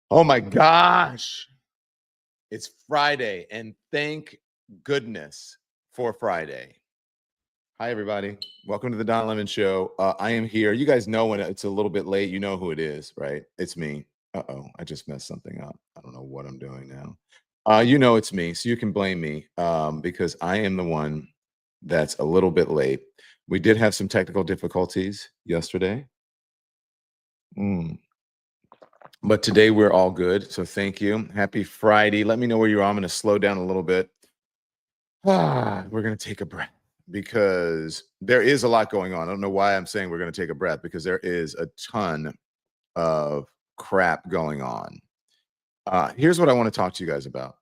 Oh my gosh. It's Friday, and thank goodness for Friday. Hi, everybody. Welcome to the Don Lemon Show. I am here. You guys know when it's a little bit late, you know who it is, right? It's me. Uh-oh, I just messed something up. I don't know what I'm doing now. You know it's me, so you can blame me because I am the one that's a little bit late. We did have some technical difficulties yesterday. But today we're all good. So thank you. Happy Friday. Let me know where you are. I'm going to slow down a little bit. We're going to take a breath because there is a lot going on. I don't know why I'm saying we're going to take a breath because there is a ton of crap going on. Here's what I want to talk to you guys about.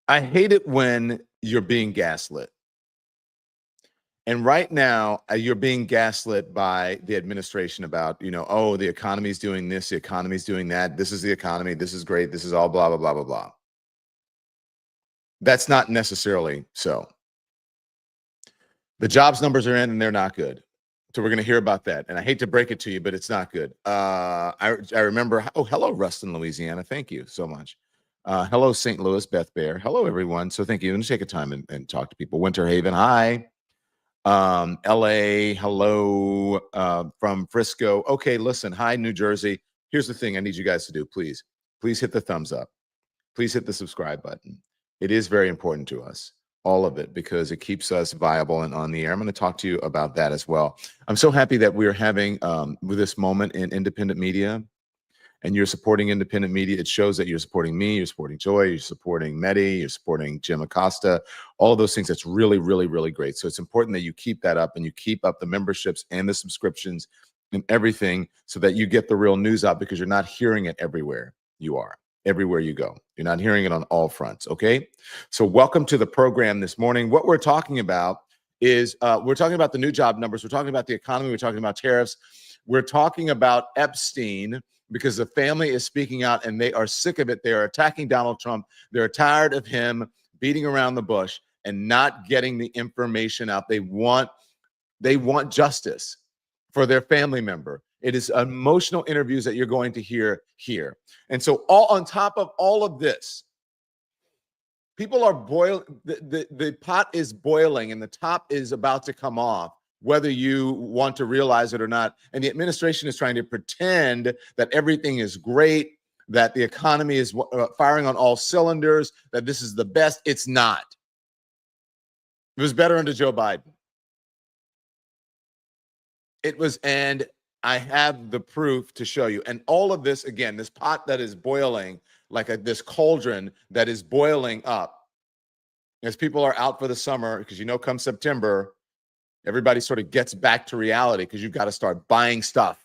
I hate it when you're being gaslit. And right now, you're being gaslit by the administration about, oh, the economy's doing this, the economy's doing that. This is the economy. This is great. This is all blah, blah, blah, blah, blah. That's not necessarily so. The jobs numbers are in and they're not good. So we're going to hear about that. And I hate to break it to you, but it's not good. I remember, hello, Ruston, Louisiana. Thank you so much. Hello, St. Louis, Beth Bear. Hello, everyone. So thank you. Let me take a time and talk to people. Winter Haven, hi. LA, hello, from Frisco. Okay, listen, hi, New Jersey. Here's the thing I need you guys to do, please. Please hit the thumbs up. Please hit the subscribe button. It is very important to us, all of it, because it keeps us viable and on the air. I'm going to talk to you about that as well. I'm so happy that we're having this moment in independent media. And you're supporting independent media. It shows that you're supporting me, you're supporting Joy, you're supporting Mehdi, you're supporting Jim Acosta, all of those things. That's really, really, really great. So it's important that you keep that up and you keep up the memberships and the subscriptions and everything so that you get the real news out because you're not hearing it everywhere you are, everywhere you go. You're not hearing it on all fronts, okay? So welcome to the program this morning. What we're talking about is we're talking about the new job numbers. We're talking about the economy. We're talking about tariffs. We're talking about Epstein, because the family is speaking out and they are sick of it. They are attacking Donald Trump. They're tired of him beating around the bush and not getting the information out. They want justice for their family member. It is emotional interviews that you're going to hear here. And so on top of all of this, people are boiling, the pot is boiling and the top is about to come off, whether you want to realize it or not. And the administration is trying to pretend that everything is great, that the economy is firing on all cylinders, that this is the best. It's not. It was better under Joe Biden. It was, and I have the proof to show you. And all of this, again, this pot that is boiling, like this cauldron that is boiling up, as people are out for the summer, because come September, everybody sort of gets back to reality because you've got to start buying stuff.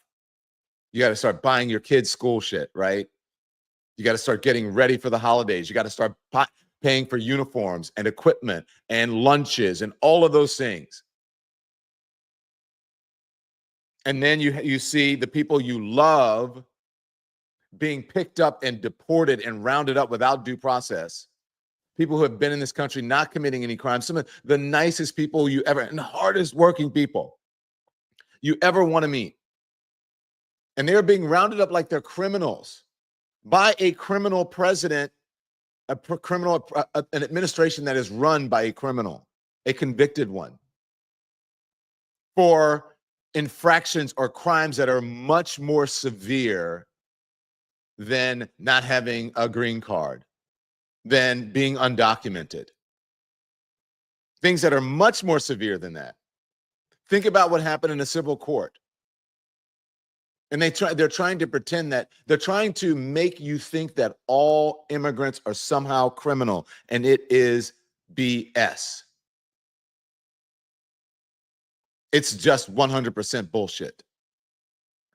You got to start buying your kids' school shit, right? You got to start getting ready for the holidays. You got to start paying for uniforms and equipment and lunches and all of those things. And then you see the people you love being picked up and deported and rounded up without due process. People who have been in this country not committing any crimes, some of the nicest people you ever, and the hardest working people you ever want to meet. And they're being rounded up like they're criminals by a criminal president, an administration that is run by a criminal, a convicted one, for infractions or crimes that are much more severe than not having a green card, than being undocumented. Things that are much more severe than that. Think about what happened in a civil court. And they're trying to pretend that they're trying to make you think that all immigrants are somehow criminal, and it is BS. It's just 100% bullshit.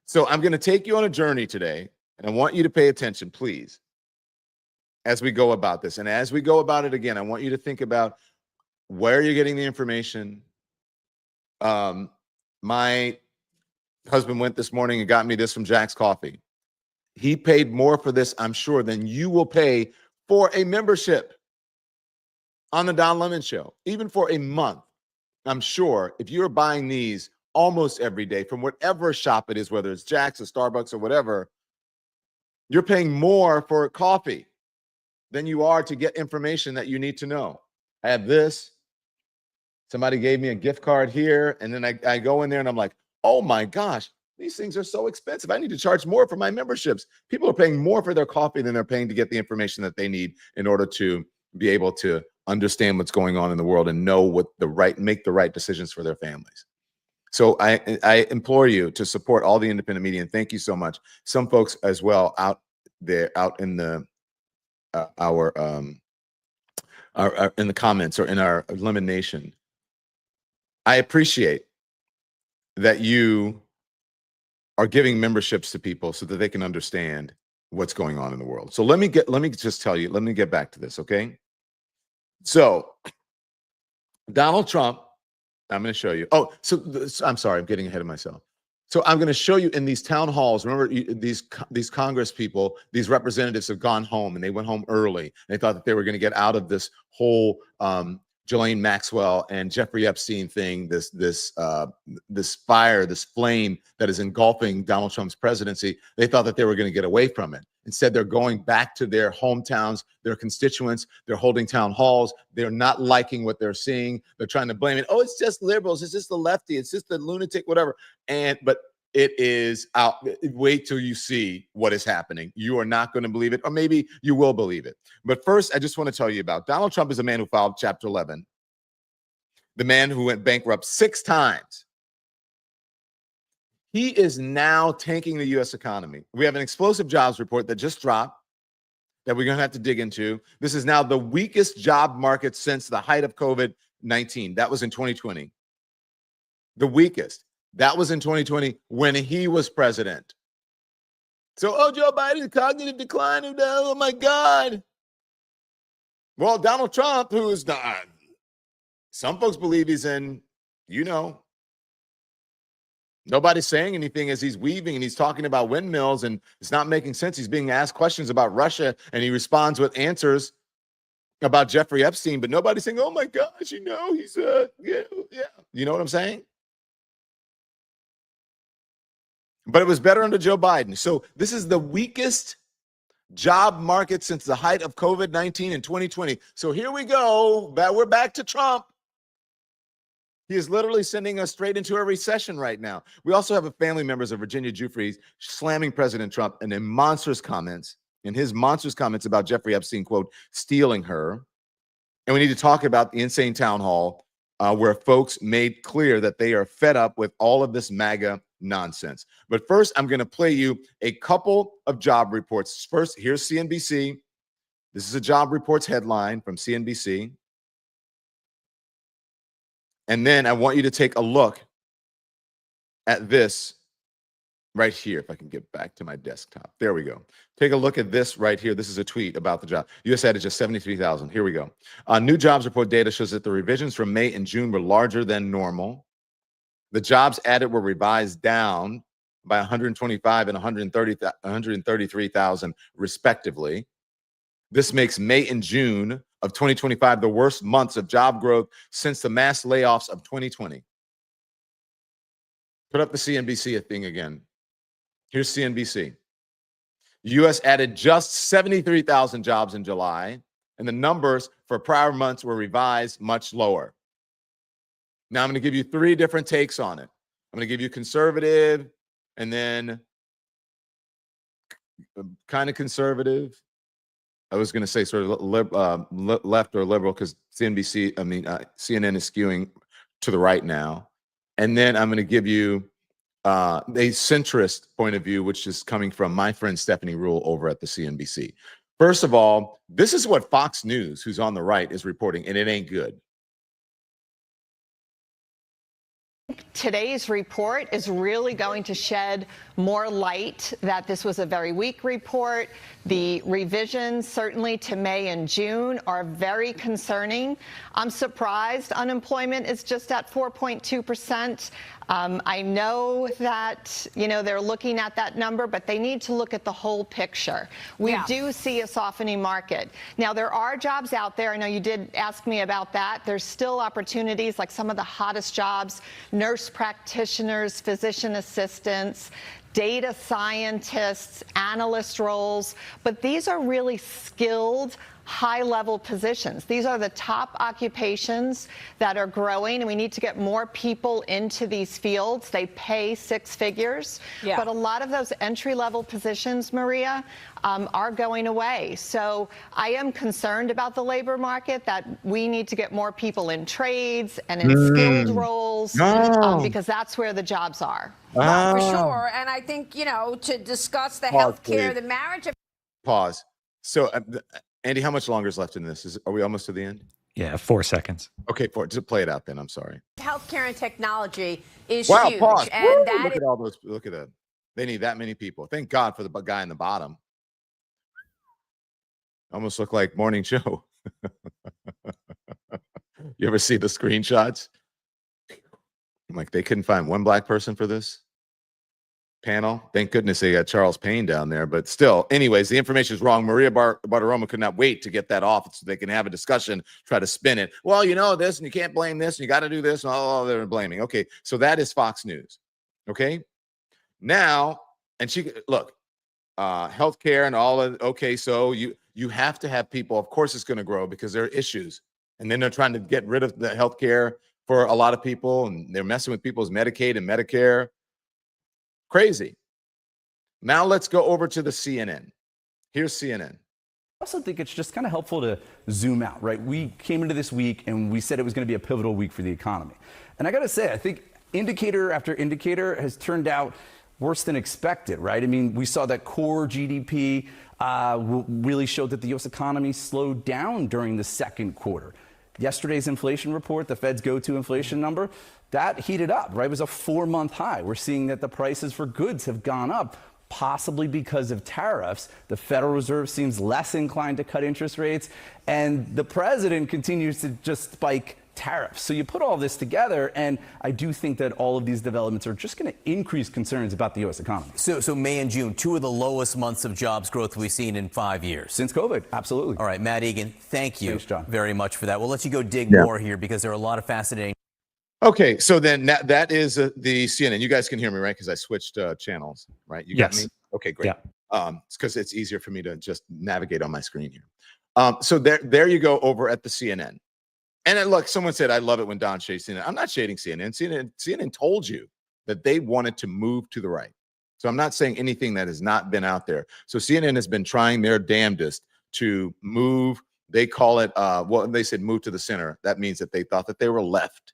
So I'm going to take you on a journey today, and I want you to pay attention, please, as we go about this. And as we go about it again, I want you to think about where you're getting the information. My husband went this morning and got me this from Jack's Coffee. He paid more for this, I'm sure, than you will pay for a membership on the Don Lemon Show, even for a month. I'm sure if you're buying these, almost every day from whatever shop it is, whether it's Jack's or Starbucks or whatever, you're paying more for coffee than you are to get information that you need to know. I have this. Somebody gave me a gift card here, and then I go in there and I'm like, oh my gosh, these things are so expensive. I need to charge more for my memberships. People are paying more for their coffee than they're paying to get the information that they need in order to be able to understand what's going on in the world and know make the right decisions for their families. So I implore you to support all the independent media, and thank you so much. Some folks as well out there, out in the in the comments or in our Lemon Nation. I appreciate that you are giving memberships to people so that they can understand what's going on in the world. So let me just tell you, let me get back to this, okay? So Donald Trump, I'm going to show you. Oh, so I'm sorry, I'm getting ahead of myself. So I'm going to show you in these town halls. Remember, these Congress people, these representatives have gone home, and they went home early. They thought that they were going to get out of this whole Ghislaine Maxwell and Jeffrey Epstein thing, this fire, this flame that is engulfing Donald Trump's presidency. They thought that they were going to get away from it. Instead, they're going back to their hometowns, their constituents. They're holding town halls. They're not liking what they're seeing. They're trying to blame it. Oh, it's just liberals. It's just the lefty. It's just the lunatic, whatever. But it is out. Wait till you see what is happening. You are not going to believe it, or maybe you will believe it. But first, I just want to tell you about Donald Trump is a man who filed Chapter 11, the man who went bankrupt 6 times. He is now tanking the U.S. economy. We have an explosive jobs report that just dropped that we're going to have to dig into. This is now the weakest job market since the height of COVID-19. That was in 2020. The weakest. That was in 2020 when he was president. So, oh, Joe Biden, cognitive decline. Oh, my God. Well, Donald Trump, who is not, some folks believe he's in, nobody's saying anything as he's weaving and he's talking about windmills and it's not making sense. He's being asked questions about Russia and he responds with answers about Jeffrey Epstein, but nobody's saying, oh my gosh, he's, yeah. You know what I'm saying? But it was better under Joe Biden. So this is the weakest job market since the height of COVID-19 in 2020. So here we go. We're back to Trump. He is literally sending us straight into a recession right now. We also have family members of Virginia Giuffre slamming President Trump and in his monstrous comments about Jeffrey Epstein, quote, stealing her. And we need to talk about the insane town hall where folks made clear that they are fed up with all of this MAGA nonsense. But first, I'm going to play you a couple of job reports. First, here's CNBC. This is a job reports headline from CNBC. And then I want you to take a look at this right here. If I can get back to my desktop. There we go. Take a look at this right here. This is a tweet about the job. U.S. added just 73,000. Here we go. New jobs report data shows that the revisions from May and June were larger than normal. The jobs added were revised down by 125 and 133,000 respectively. This makes May and June of 2025 the worst months of job growth since the mass layoffs of 2020. Put up the CNBC thing again. Here's CNBC. The U.S. added just 73,000 jobs in July, and the numbers for prior months were revised much lower. Now I'm going to give you 3 different takes on it. I'm going to give you conservative and then kind of conservative. I was going to say sort of left or liberal because CNN is skewing to the right now. And then I'm going to give you a centrist point of view, which is coming from my friend Stephanie Rule over at the CNBC. First of all, this is what Fox News, who's on the right, is reporting, and it ain't good. Today's report is really going to shed more light that this was a very weak report. The revisions, certainly to May and June, are very concerning. I'm surprised unemployment is just at 4.2%. I know that, they're looking at that number, but they need to look at the whole picture. We do see a softening market. Now, there are jobs out there. I know you did ask me about that. There's still opportunities, like some of the hottest jobs, nurse practitioners, physician assistants, data scientists, analyst roles, but these are really skilled, high-level positions. These are the top occupations that are growing, and we need to get more people into these fields. They pay six figures, but a lot of those entry-level positions, Maria, are going away. So I am concerned about the labor market, that we need to get more people in trades and in skilled roles, because that's where the jobs are. Well, for sure. And I think, to discuss the healthcare, the marriage. Pause. So, Andy, how much longer is left in this? Are we almost to the end? Yeah, 4 seconds. Okay, just play it out then. I'm sorry. Healthcare and technology is huge. Pause. And Woo, that look at all those. Look at that. They need that many people. Thank God for the guy in the bottom. Almost look like Morning Show. You ever see the screenshots? Like, they couldn't find one black person for this panel. Thank goodness they got Charles Payne down there. But still, anyways, the information is wrong. Maria Bartiromo could not wait to get that off so they can have a discussion, try to spin it. Well, this, and you can't blame this, and you got to do this, and all they're blaming. Okay, so that is Fox News. Okay, now, and look, healthcare and all of. Okay, so you have to have people. Of course, it's going to grow because there are issues, and then they're trying to get rid of the healthcare for a lot of people, and they're messing with people's Medicaid and Medicare. Crazy. Now let's go over to the CNN. Here's CNN. I also think it's just kind of helpful to zoom out, right? We came into this week and we said it was going to be a pivotal week for the economy. And I got to say, I think indicator after indicator has turned out worse than expected, right? I mean, we saw that core GDP really showed that the U.S. economy slowed down during the second quarter. Yesterday's inflation report, the Fed's go-to inflation number, that heated up, right? It was a 4-month high. We're seeing that the prices for goods have gone up, possibly because of tariffs. The Federal Reserve seems less inclined to cut interest rates, and the president continues to just spike tariffs. So you put all this together, and I do think that all of these developments are just going to increase concerns about the U.S. economy. So May and June, 2 of the lowest months of jobs growth we've seen in 5 years. Since COVID, absolutely. All right, Matt Egan, thank you. Thanks, John. Very much for that. We'll let you go dig more here because there are a lot of fascinating. Okay, so then that is the CNN. You guys can hear me, right? Because I switched channels, right? You got me? Okay, great. Yeah. It's because it's easier for me to just navigate on my screen here. So there you go over at the CNN. And then, look, someone said, I love it when Don shades CNN. I'm not shading CNN. CNN told you that they wanted to move to the right. So I'm not saying anything that has not been out there. So CNN has been trying their damnedest to move. They call it, they said move to the center. That means that they thought that they were left.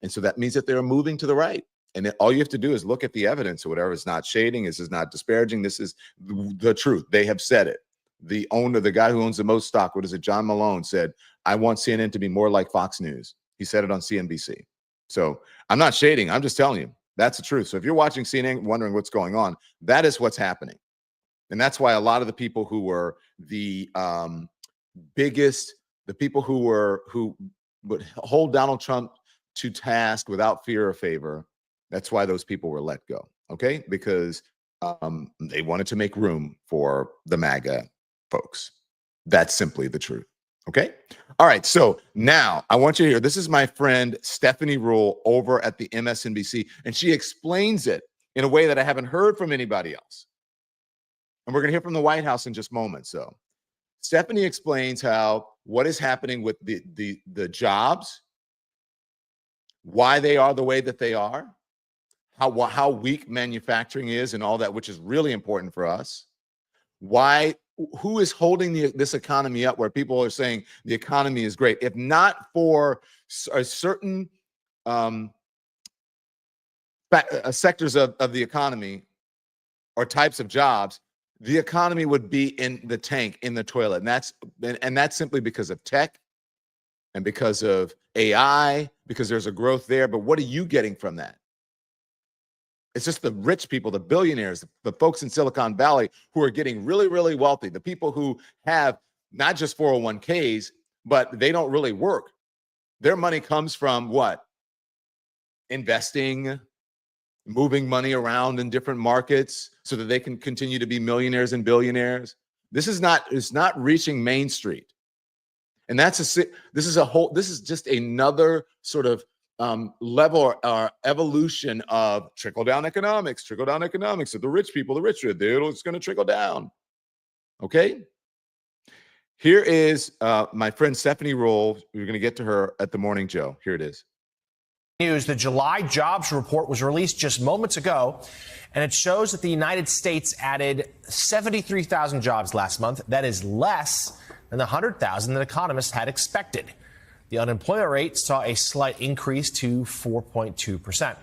And so that means that they're moving to the right. And then all you have to do is look at the evidence or whatever. It's not shading. This is not disparaging. This is the truth. They have said it. The owner, the guy who owns the most stock, what is it? John Malone said, I want CNN to be more like Fox News. He said it on CNBC. So I'm not shading. I'm just telling you that's the truth. So if you're watching CNN wondering what's going on, that is what's happening. And that's why a lot of the people who were the biggest, the people who would hold Donald Trump to task without fear or favor, that's why those people were let go. Okay? Because they wanted to make room for the MAGA folks. That's simply the truth. Okay. All right. So now I want you to hear, this is my friend Stephanie Rule over at the MSNBC, and she explains it in a way that I haven't heard from anybody else. And we're going to hear from the White House in just moments. So Stephanie explains how what is happening with the jobs, why they are the way that they are, how weak manufacturing is and all that, which is really important for us. Who is holding this economy up where people are saying the economy is great? If not for a certain sectors of the economy or types of jobs, the economy would be in the tank, in the toilet. And that's simply because of tech and because of AI, because there's a growth there. But what are you getting from that? It's just the rich people, the billionaires, the folks in Silicon Valley who are getting really, really wealthy, the people who have not just 401ks, but they don't really work. Their money comes from what? Investing, moving money around in different markets so that they can continue to be millionaires and billionaires. It's not reaching Main Street. And this is just another sort of level or evolution of trickle-down economics. So the rich people, the richer, it's going to trickle down. Okay? Here is my friend Stephanie Ruhle. We're going to get to her at the Morning Joe. Here it is. News, the July jobs report was released just moments ago, and it shows that the United States added 73,000 jobs last month. That is less than the 100,000 that economists had expected. The unemployment rate saw a slight increase to 4.2%.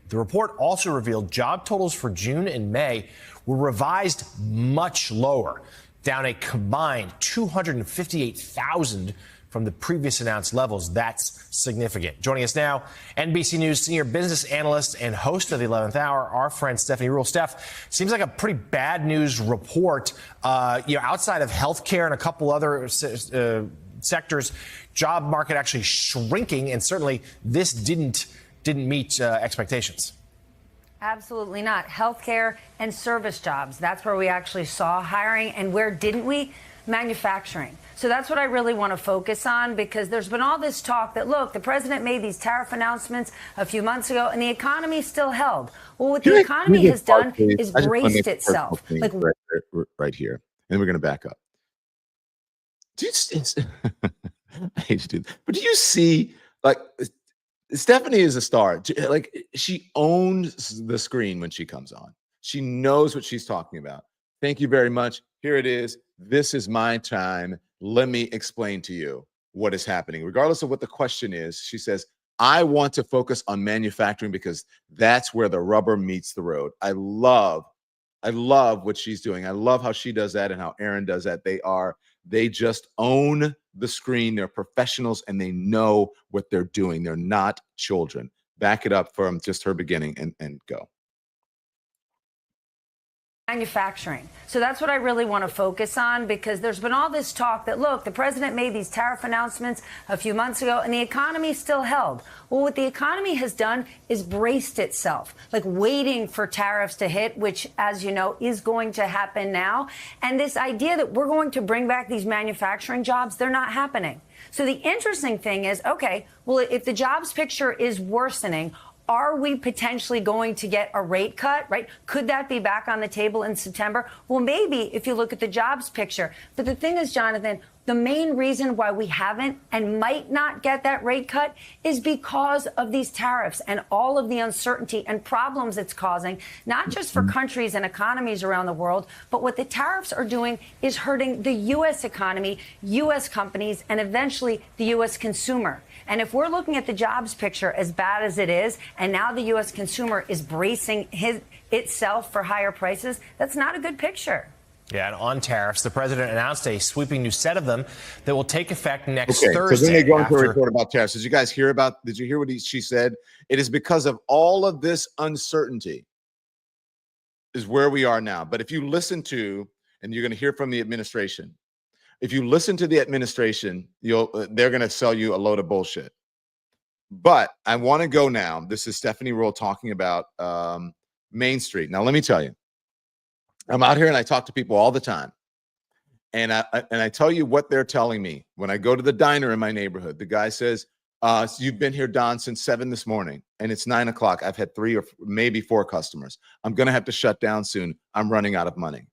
The report also revealed job totals for June and May were revised much lower, down a combined 258,000 from the previous announced levels. That's significant. Joining us now, NBC News senior business analyst and host of the 11th Hour, our friend Stephanie Ruhle. Steph, seems like a pretty bad news report. Outside of healthcare and a couple other sectors, job market actually shrinking, and certainly this didn't meet expectations. Absolutely not. Healthcare and service jobs. That's where we actually saw hiring. And where didn't we? Manufacturing. So that's what I really want to focus on, because there's been all this talk that, look, the president made these tariff announcements a few months ago and the economy still held. Well, what the economy has done is braced itself. Like right here. And then we're going to back up. I hate to do that. But do you see, like, Stephanie is a star. Like, she owns the screen when she comes on. She knows what she's talking about. Thank you very much. Here it is. This is my time. Let me explain to you what is happening. Regardless of what the question is, she says, I want to focus on manufacturing because that's where the rubber meets the road. I love what she's doing. I love how she does that and how Aaron does that. They just own the screen. They're professionals and they know what they're doing. They're not children. Back it up from just her beginning and go. Manufacturing. So that's what I really want to focus on, because there's been all this talk that, look, the president made these tariff announcements a few months ago and the economy still held. Well, what the economy has done is braced itself, like waiting for tariffs to hit, which, as you know, is going to happen now. And this idea that we're going to bring back these manufacturing jobs, they're not happening. So the interesting thing is, okay, well, if the jobs picture is worsening, are we potentially going to get a rate cut, right? Could that be back on the table in September? Well, maybe if you look at the jobs picture. But the thing is, Jonathan, the main reason why we haven't and might not get that rate cut is because of these tariffs and all of the uncertainty and problems it's causing, not just for countries and economies around the world, but what the tariffs are doing is hurting the U.S. economy, U.S. companies, and eventually the U.S. consumer. And if we're looking at the jobs picture as bad as it is, and now the U.S. consumer is bracing itself for higher prices, that's not a good picture. Yeah, and on tariffs, the president announced a sweeping new set of them that will take effect next Thursday. Because then they go into a report about tariffs. Did you hear what she said? It is because of all of this uncertainty is where we are now. But if you listen to, and you're going to hear from the administration, if you listen to the administration, they're going to sell you a load of bullshit. But I want to go now. This is Stephanie Ruhle talking about Main Street. Now, let me tell you, I'm out here and I talk to people all the time. And I tell you what they're telling me. When I go to the diner in my neighborhood, the guy says, you've been here, Don, since 7 this morning, and it's 9 o'clock. I've had 3 or maybe 4 customers. I'm going to have to shut down soon. I'm running out of money.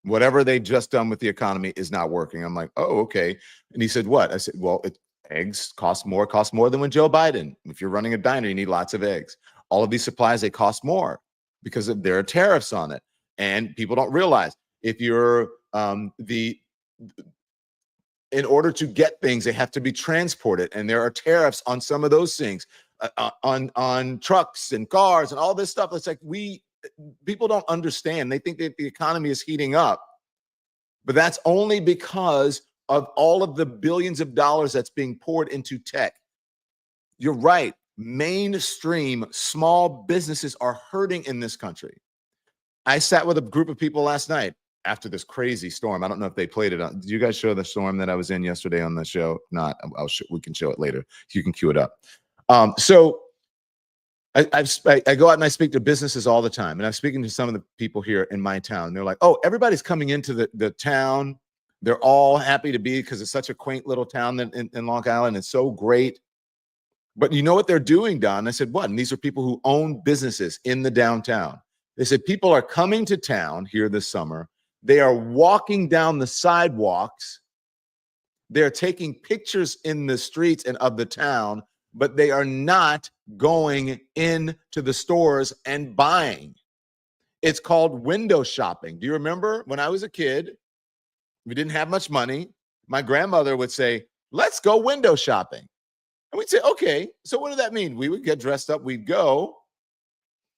Whatever they just done with the economy is not working. I'm like, oh, okay. And he said, what? I said, well, eggs cost more than when Joe Biden. If you're running a diner, you need lots of eggs. All of these supplies, they cost more because there are tariffs on it. And people don't realize if you're in order to get things, they have to be transported. And there are tariffs on some of those things, on trucks and cars and all this stuff. It's like people don't understand. They think that the economy is heating up, but that's only because of all of the billions of dollars that's being poured into tech. You're right. Mainstream small businesses are hurting in this country. I sat with a group of people last night after this crazy storm. I don't know if they played it on. Did you guys show the storm that I was in yesterday on the show? Not. We can show it later. You can cue it up. So I go out and I speak to businesses all the time, and I'm speaking to some of the people here in my town. And they're like, oh, everybody's coming into the town. They're all happy to be because it's such a quaint little town in Long Island. It's so great. But you know what they're doing, Don? I said, what? And these are people who own businesses in the downtown. They said people are coming to town here this summer. They are walking down the sidewalks. They're taking pictures in the streets and of the town, but they are not going into the stores and buying. It's called window shopping. Do you remember when I was a kid, we didn't have much money. My grandmother would say, let's go window shopping. And we'd say, okay, so what does that mean? We would get dressed up, we'd go.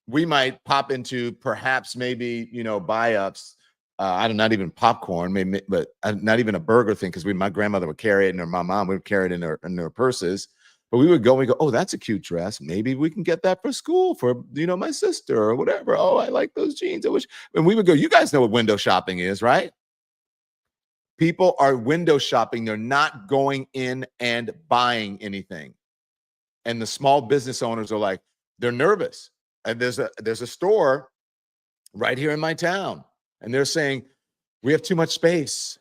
We might pop into perhaps maybe, buy ups. Not even popcorn, maybe, but not even a burger thing, because my grandmother would carry it, and my mom would carry it in her purses. But we would go, oh, that's a cute dress. Maybe we can get that for school for, my sister or whatever. Oh, I like those jeans. And we would go, you guys know what window shopping is, right? People are window shopping. They're not going in and buying anything. And the small business owners are like, they're nervous. And there's a store right here in my town. And they're saying, we have too much space.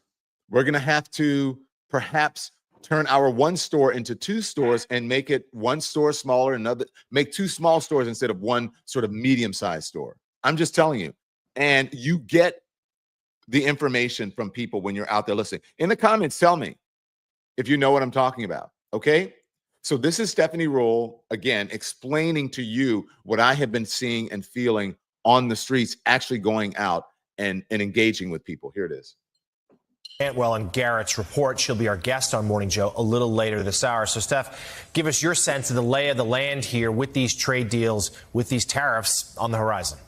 We're going to have to perhaps turn our one store into two stores and make it one store smaller, make two small stores instead of one sort of medium-sized store. I'm just telling you. And you get the information from people when you're out there listening. In the comments, tell me if you know what I'm talking about, okay? So this is Stephanie Rule, again, explaining to you what I have been seeing and feeling on the streets, actually going out and engaging with people. Here it is. Cantwell and Garrett's report. She'll be our guest on Morning Joe a little later this hour. So, Steph, give us your sense of the lay of the land here with these trade deals, with these tariffs on the horizon.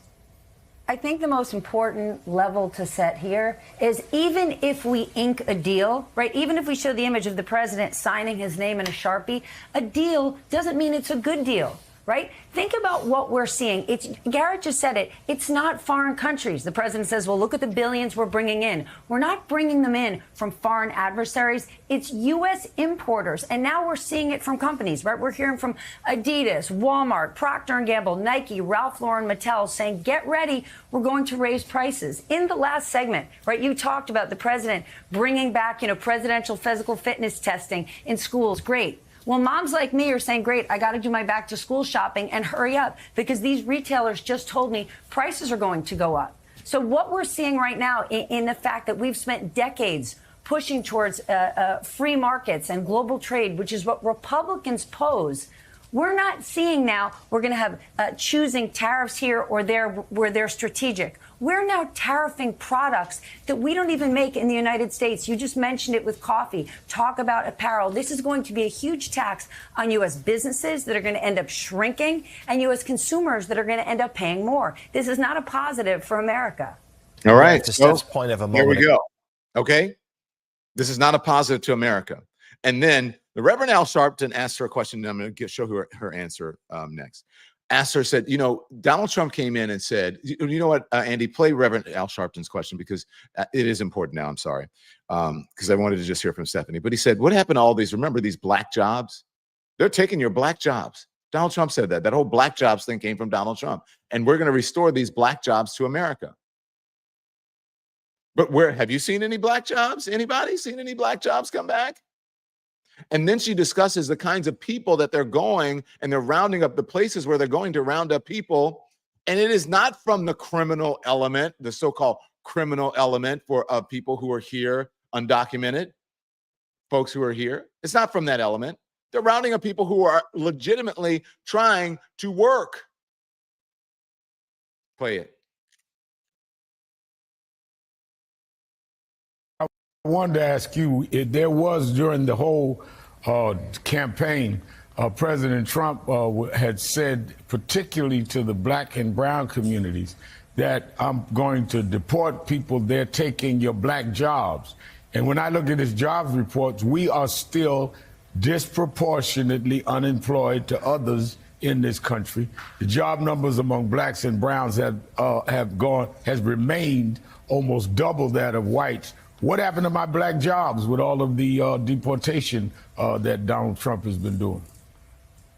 I think the most important level to set here is even if we ink a deal, right, even if we show the image of the president signing his name in a Sharpie, a deal doesn't mean it's a good deal. Right? Think about what we're seeing. Garrett just said it. It's not foreign countries. The president says, well, look at the billions we're bringing in. We're not bringing them in from foreign adversaries. It's U.S. importers. And now we're seeing it from companies, right? We're hearing from Adidas, Walmart, Procter & Gamble, Nike, Ralph Lauren, Mattel saying, get ready. We're going to raise prices. In the last segment, right, you talked about the president bringing back, presidential physical fitness testing in schools. Great. Well, moms like me are saying, great, I got to do my back to school shopping and hurry up because these retailers just told me prices are going to go up. So what we're seeing right now in the fact that we've spent decades pushing towards free markets and global trade, which is what Republicans pose, we're not seeing now we're going to have choosing tariffs here or there where they're strategic. We're now tariffing products that we don't even make in the United States. You just mentioned it with coffee. Talk about apparel. This is going to be a huge tax on U.S. businesses that are going to end up shrinking and U.S. consumers that are going to end up paying more. This is not a positive for America. All right. To Steph's point of a moment. Here we go. Okay. This is not a positive to America. And then the Reverend Al Sharpton asked her a question, and I'm going to show her answer next. Asked her, said, Donald Trump came in and said, you know what, Andy, play Reverend Al Sharpton's question because it is important now. I'm sorry, because I wanted to just hear from Stephanie. But he said, what happened to all these? Remember these black jobs? They're taking your black jobs. Donald Trump said that. That whole black jobs thing came from Donald Trump. And we're going to restore these black jobs to America. But where have you seen any black jobs? Anybody seen any black jobs come back? And then she discusses the kinds of people that they're going and they're rounding up the places where they're going to round up people. And it is not from the criminal element, the so-called criminal element for people who are here undocumented, folks who are here. It's not from that element. They're rounding up people who are legitimately trying to work. Play it. I wanted to ask you, if there was during the whole campaign, President Trump had said, particularly to the black and brown communities, that I'm going to deport people, they're taking your black jobs. And when I look at his jobs reports, we are still disproportionately unemployed to others in this country. The job numbers among blacks and browns has remained almost double that of whites. What happened to my black jobs with all of the deportation that Donald Trump has been doing?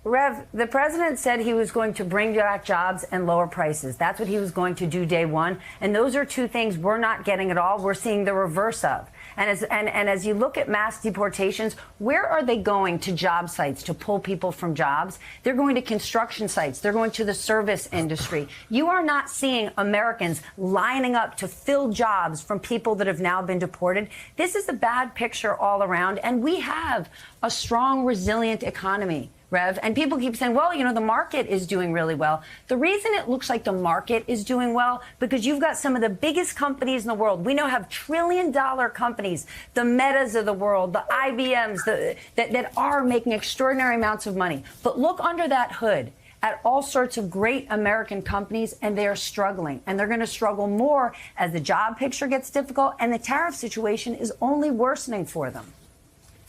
Rev, the president said he was going to bring back jobs and lower prices. That's what he was going to do day one. And those are two things we're not getting at all. We're seeing the reverse of. And as you look at mass deportations, where are they going to job sites to pull people from jobs? They're going to construction sites. They're going to the service industry. You are not seeing Americans lining up to fill jobs from people that have now been deported. This is a bad picture all around. And we have a strong, resilient economy, Rev. And people keep saying, well, you know, the market is doing really well. The reason it looks like the market is doing well, because you've got some of the biggest companies in the world. We now have trillion-dollar companies, the Metas of the world, the IBMs, that are making extraordinary amounts of money. But look under that hood at all sorts of great American companies, and they are struggling. And they're going to struggle more as the job picture gets difficult, and the tariff situation is only worsening for them.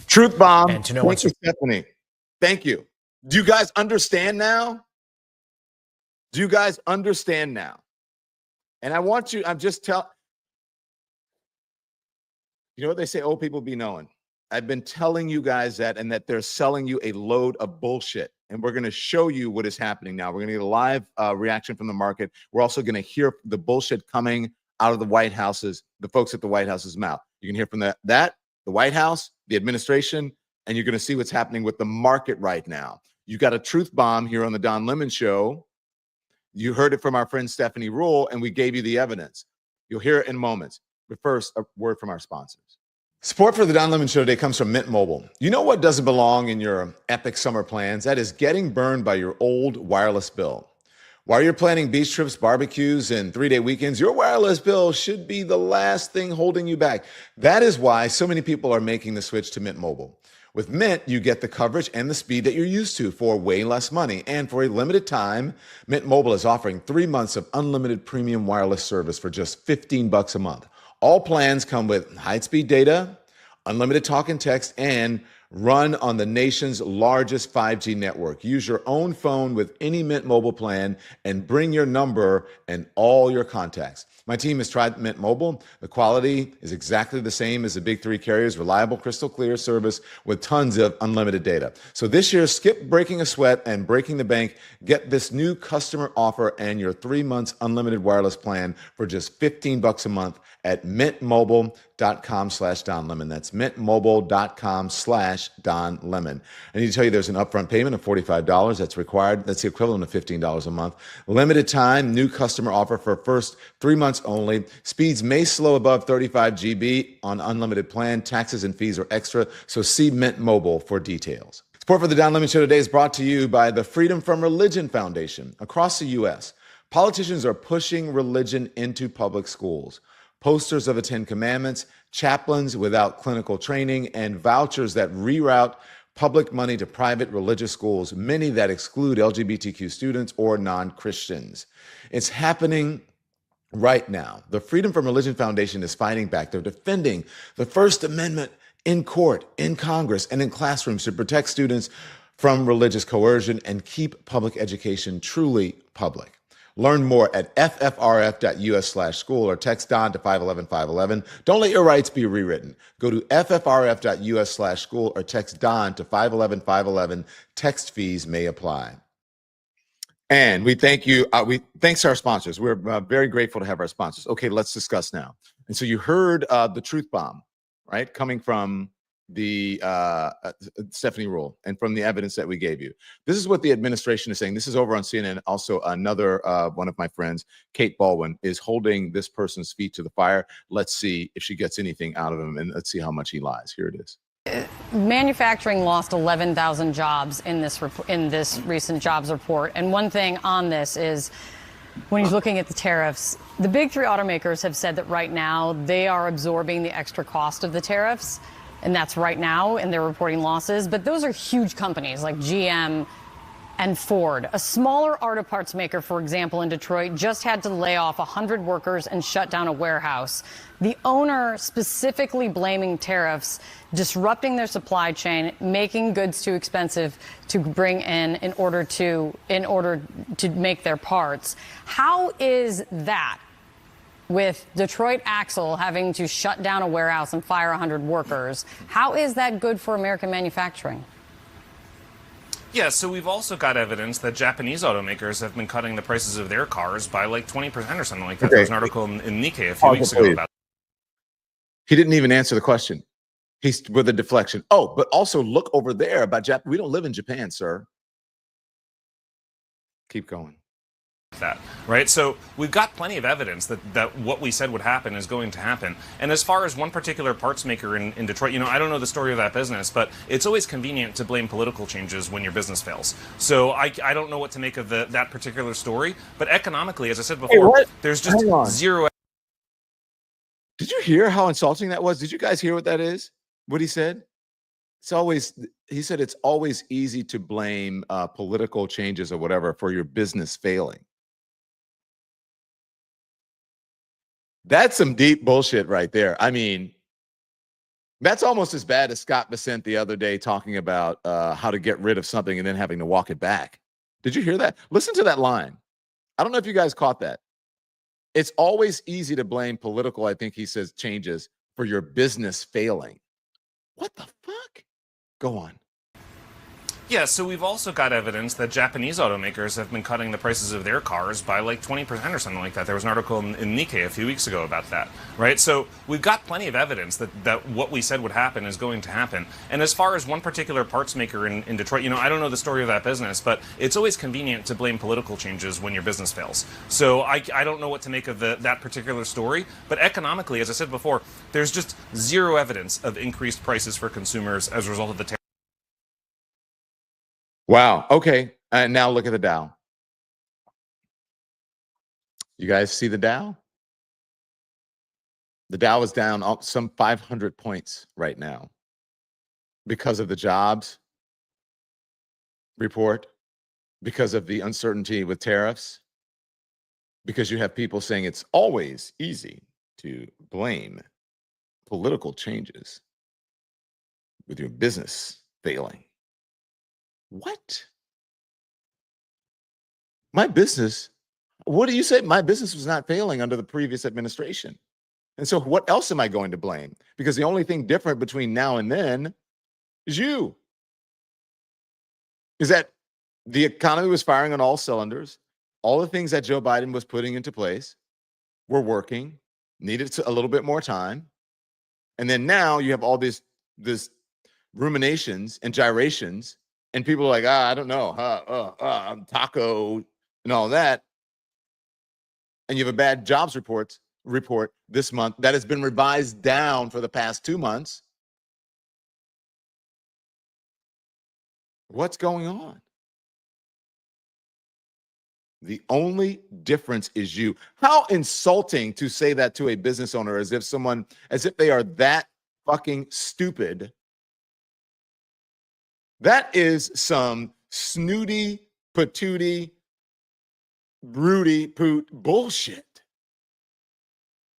Truth bomb. And to know Thank you, Stephanie. Thank you. Do you guys understand now? Do you guys understand now? And I want you, you know what they say, old people be knowing. I've been telling you guys that, and that they're selling you a load of bullshit. And we're going to show you what is happening now. We're going to get a live reaction from the market. We're also going to hear the bullshit coming out of the White House's, the folks at the White House's mouth. You can hear from the White House, the administration, and you're going to see what's happening with the market right now. You got a truth bomb here on the Don Lemon Show. You heard it from our friend Stephanie Rule, and we gave you the evidence. You'll hear it in moments. But first, a word from our sponsors. Support for the Don Lemon Show today comes from Mint Mobile. You know what doesn't belong in your epic summer plans? That is getting burned by your old wireless bill. While you're planning beach trips, barbecues, and 3-day weekends, your wireless bill should be the last thing holding you back. That is why so many people are making the switch to Mint Mobile. With Mint, you get the coverage and the speed that you're used to for way less money. And for a limited time, Mint Mobile is offering 3 months of unlimited premium wireless service for just $15 a month. All plans come with high-speed data, unlimited talk and text, and run on the nation's largest 5G network. Use your own phone with any Mint Mobile plan and bring your number and all your contacts. My team has tried Mint Mobile. The quality is exactly the same as the big three carriers, reliable, crystal clear service with tons of unlimited data. So this year, skip breaking a sweat and breaking the bank. Get this new customer offer and your 3 months unlimited wireless plan for just $15 a month at mintmobile.com/DonLemon. That's mintmobile.com/DonLemon. I need to tell you there's an upfront payment of $45 that's required. That's the equivalent of $15 a month. Limited time, new customer offer for first 3 months only. Speeds may slow above 35 GB on unlimited plan. Taxes and fees are extra, so see Mint Mobile for details. Support for the Don Lemon Show today is brought to you by the Freedom from Religion Foundation. Across the U.S., politicians are pushing religion into public schools. Posters of the 10 Commandments, chaplains without clinical training, and vouchers that reroute public money to private religious schools, many that exclude LGBTQ students or non-Christians. It's happening right now. The Freedom from Religion Foundation is fighting back. They're defending the First Amendment in court, in Congress, and in classrooms to protect students from religious coercion and keep public education truly public. Learn more at ffrf.us/school or text Don to 511-511. Don't let your rights be rewritten. Go to ffrf.us/school or text Don to 511-511. Text fees may apply. And we thank you. Thanks to our sponsors. We're very grateful to have our sponsors. Okay, let's discuss now. And so you heard the truth bomb, right, coming from the Stephanie Rule and from the evidence that we gave you. This is what the administration is saying. This is over on CNN. Also, another one of my friends, Kate Baldwin, is holding this person's feet to the fire. Let's see if she gets anything out of him, and let's see how much he lies. Here it is. Manufacturing lost 11,000 jobs in this recent jobs report. And one thing on this is, when you're looking at the tariffs, the big three automakers have said that right now they are absorbing the extra cost of the tariffs. And that's right now, and they're reporting losses. But those are huge companies like GM and Ford. A smaller auto parts maker, for example, in Detroit, just had to lay off 100 workers and shut down a warehouse. The owner specifically blaming tariffs, disrupting their supply chain, making goods too expensive to bring in order to make their parts. How is that, with Detroit Axle having to shut down a warehouse and fire 100 workers, how is that good for American manufacturing? Yeah, so we've also got evidence that Japanese automakers have been cutting the prices of their cars by like 20% or something like that. There was an article in Nikkei a few weeks ago about. He didn't even answer the question. He's with a deflection. Oh, but also look over there about Japan. We don't live in Japan, sir. Keep going. That, right? So we've got plenty of evidence that what we said would happen is going to happen. And as far as one particular parts maker in Detroit, you know, I don't know the story of that business, but it's always convenient to blame political changes when your business fails. So I don't know what to make of that particular story, but economically, as I said before, there's just zero. Did you hear how insulting that was? Did you guys hear what that is? What he said? He said it's always easy to blame political changes or whatever for your business failing. That's some deep bullshit right there. I mean, that's almost as bad as Scott Bessent the other day talking about how to get rid of something and then having to walk it back. Did you hear that? Listen to that line. I don't know if you guys caught that. It's always easy to blame political, I think he says, changes for your business failing. What the fuck? Go on. Yeah, so we've also got evidence that Japanese automakers have been cutting the prices of their cars by like 20% or something like that. There was an article in Nikkei a few weeks ago about that, right? So we've got plenty of evidence that what we said would happen is going to happen. And as far as one particular parts maker in Detroit, you know, I don't know the story of that business, but it's always convenient to blame political changes when your business fails. So I don't know what to make of that particular story, but economically, as I said before, there's just zero evidence of increased prices for consumers as a result of the tariffs. Wow. Okay. And now look at the Dow. You guys see the Dow? The Dow is down some 500 points right now because of the jobs report, because of the uncertainty with tariffs, because you have people saying it's always easy to blame political changes with your business failing. What? My business? What do you say? My business was not failing under the previous administration. And so what else am I going to blame? Because the only thing different between now and then is you. Is that the economy was firing on all cylinders. All the things that Joe Biden was putting into place were working, needed a little bit more time. And then now you have all this ruminations and gyrations. And people are like, I don't know, taco and all that. And you have a bad jobs report this month that has been revised down for the past 2 months. What's going on? The only difference is you. How insulting to say that to a business owner as if they are that fucking stupid. That is some snooty, patooty, broody poot bullshit.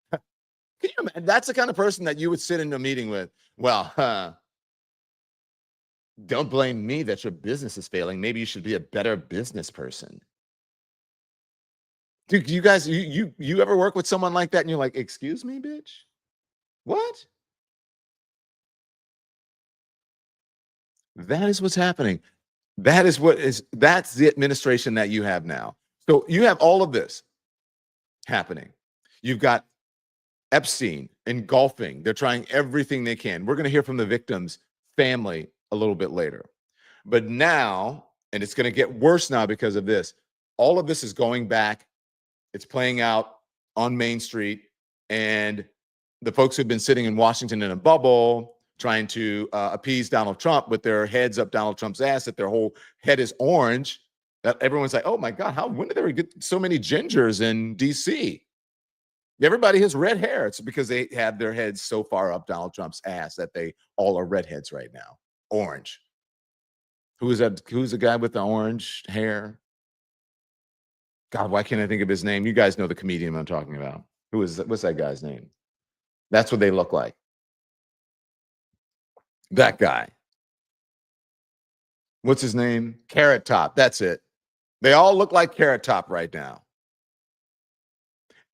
Can you imagine? That's the kind of person that you would sit in a meeting with. Well, don't blame me that your business is failing. Maybe you should be a better business person. Dude, you guys, you ever work with someone like that and you're like, excuse me, bitch? What? That is what's happening. That's the administration that you have now. So you have all of this happening. You've got Epstein engulfing. They're trying everything they can. We're going to hear from the victim's family a little bit later. But now, and it's going to get worse now because of this, all of this is going back. It's playing out on Main Street. And the folks who've been sitting in Washington in a bubble, trying to appease Donald Trump with their heads up Donald Trump's ass, that their whole head is orange, that everyone's like, oh my God, when did there get so many gingers in DC? Everybody has red hair. It's because they have their heads so far up Donald Trump's ass that they all are redheads right now. Orange. Who is that? Who's the guy with the orange hair? God, why can't I think of his name? You guys know the comedian I'm talking about. Who is that? What's that guy's name? That's what they look like. That guy. What's his name? Carrot Top. That's it. They all look like Carrot Top right now.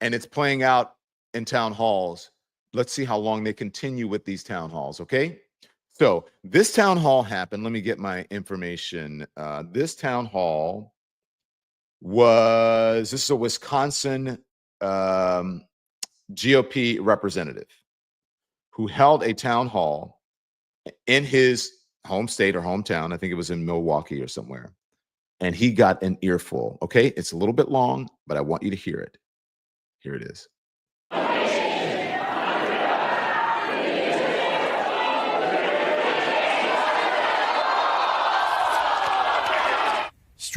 And it's playing out in town halls. Let's see how long they continue with these town halls, okay? So this town hall happened. Let me get my information. This town hall this is a Wisconsin GOP representative who held a town hall in his home state or hometown. I think it was in Milwaukee or somewhere. And he got an earful. Okay, it's a little bit long, but I want you to hear it. Here it is.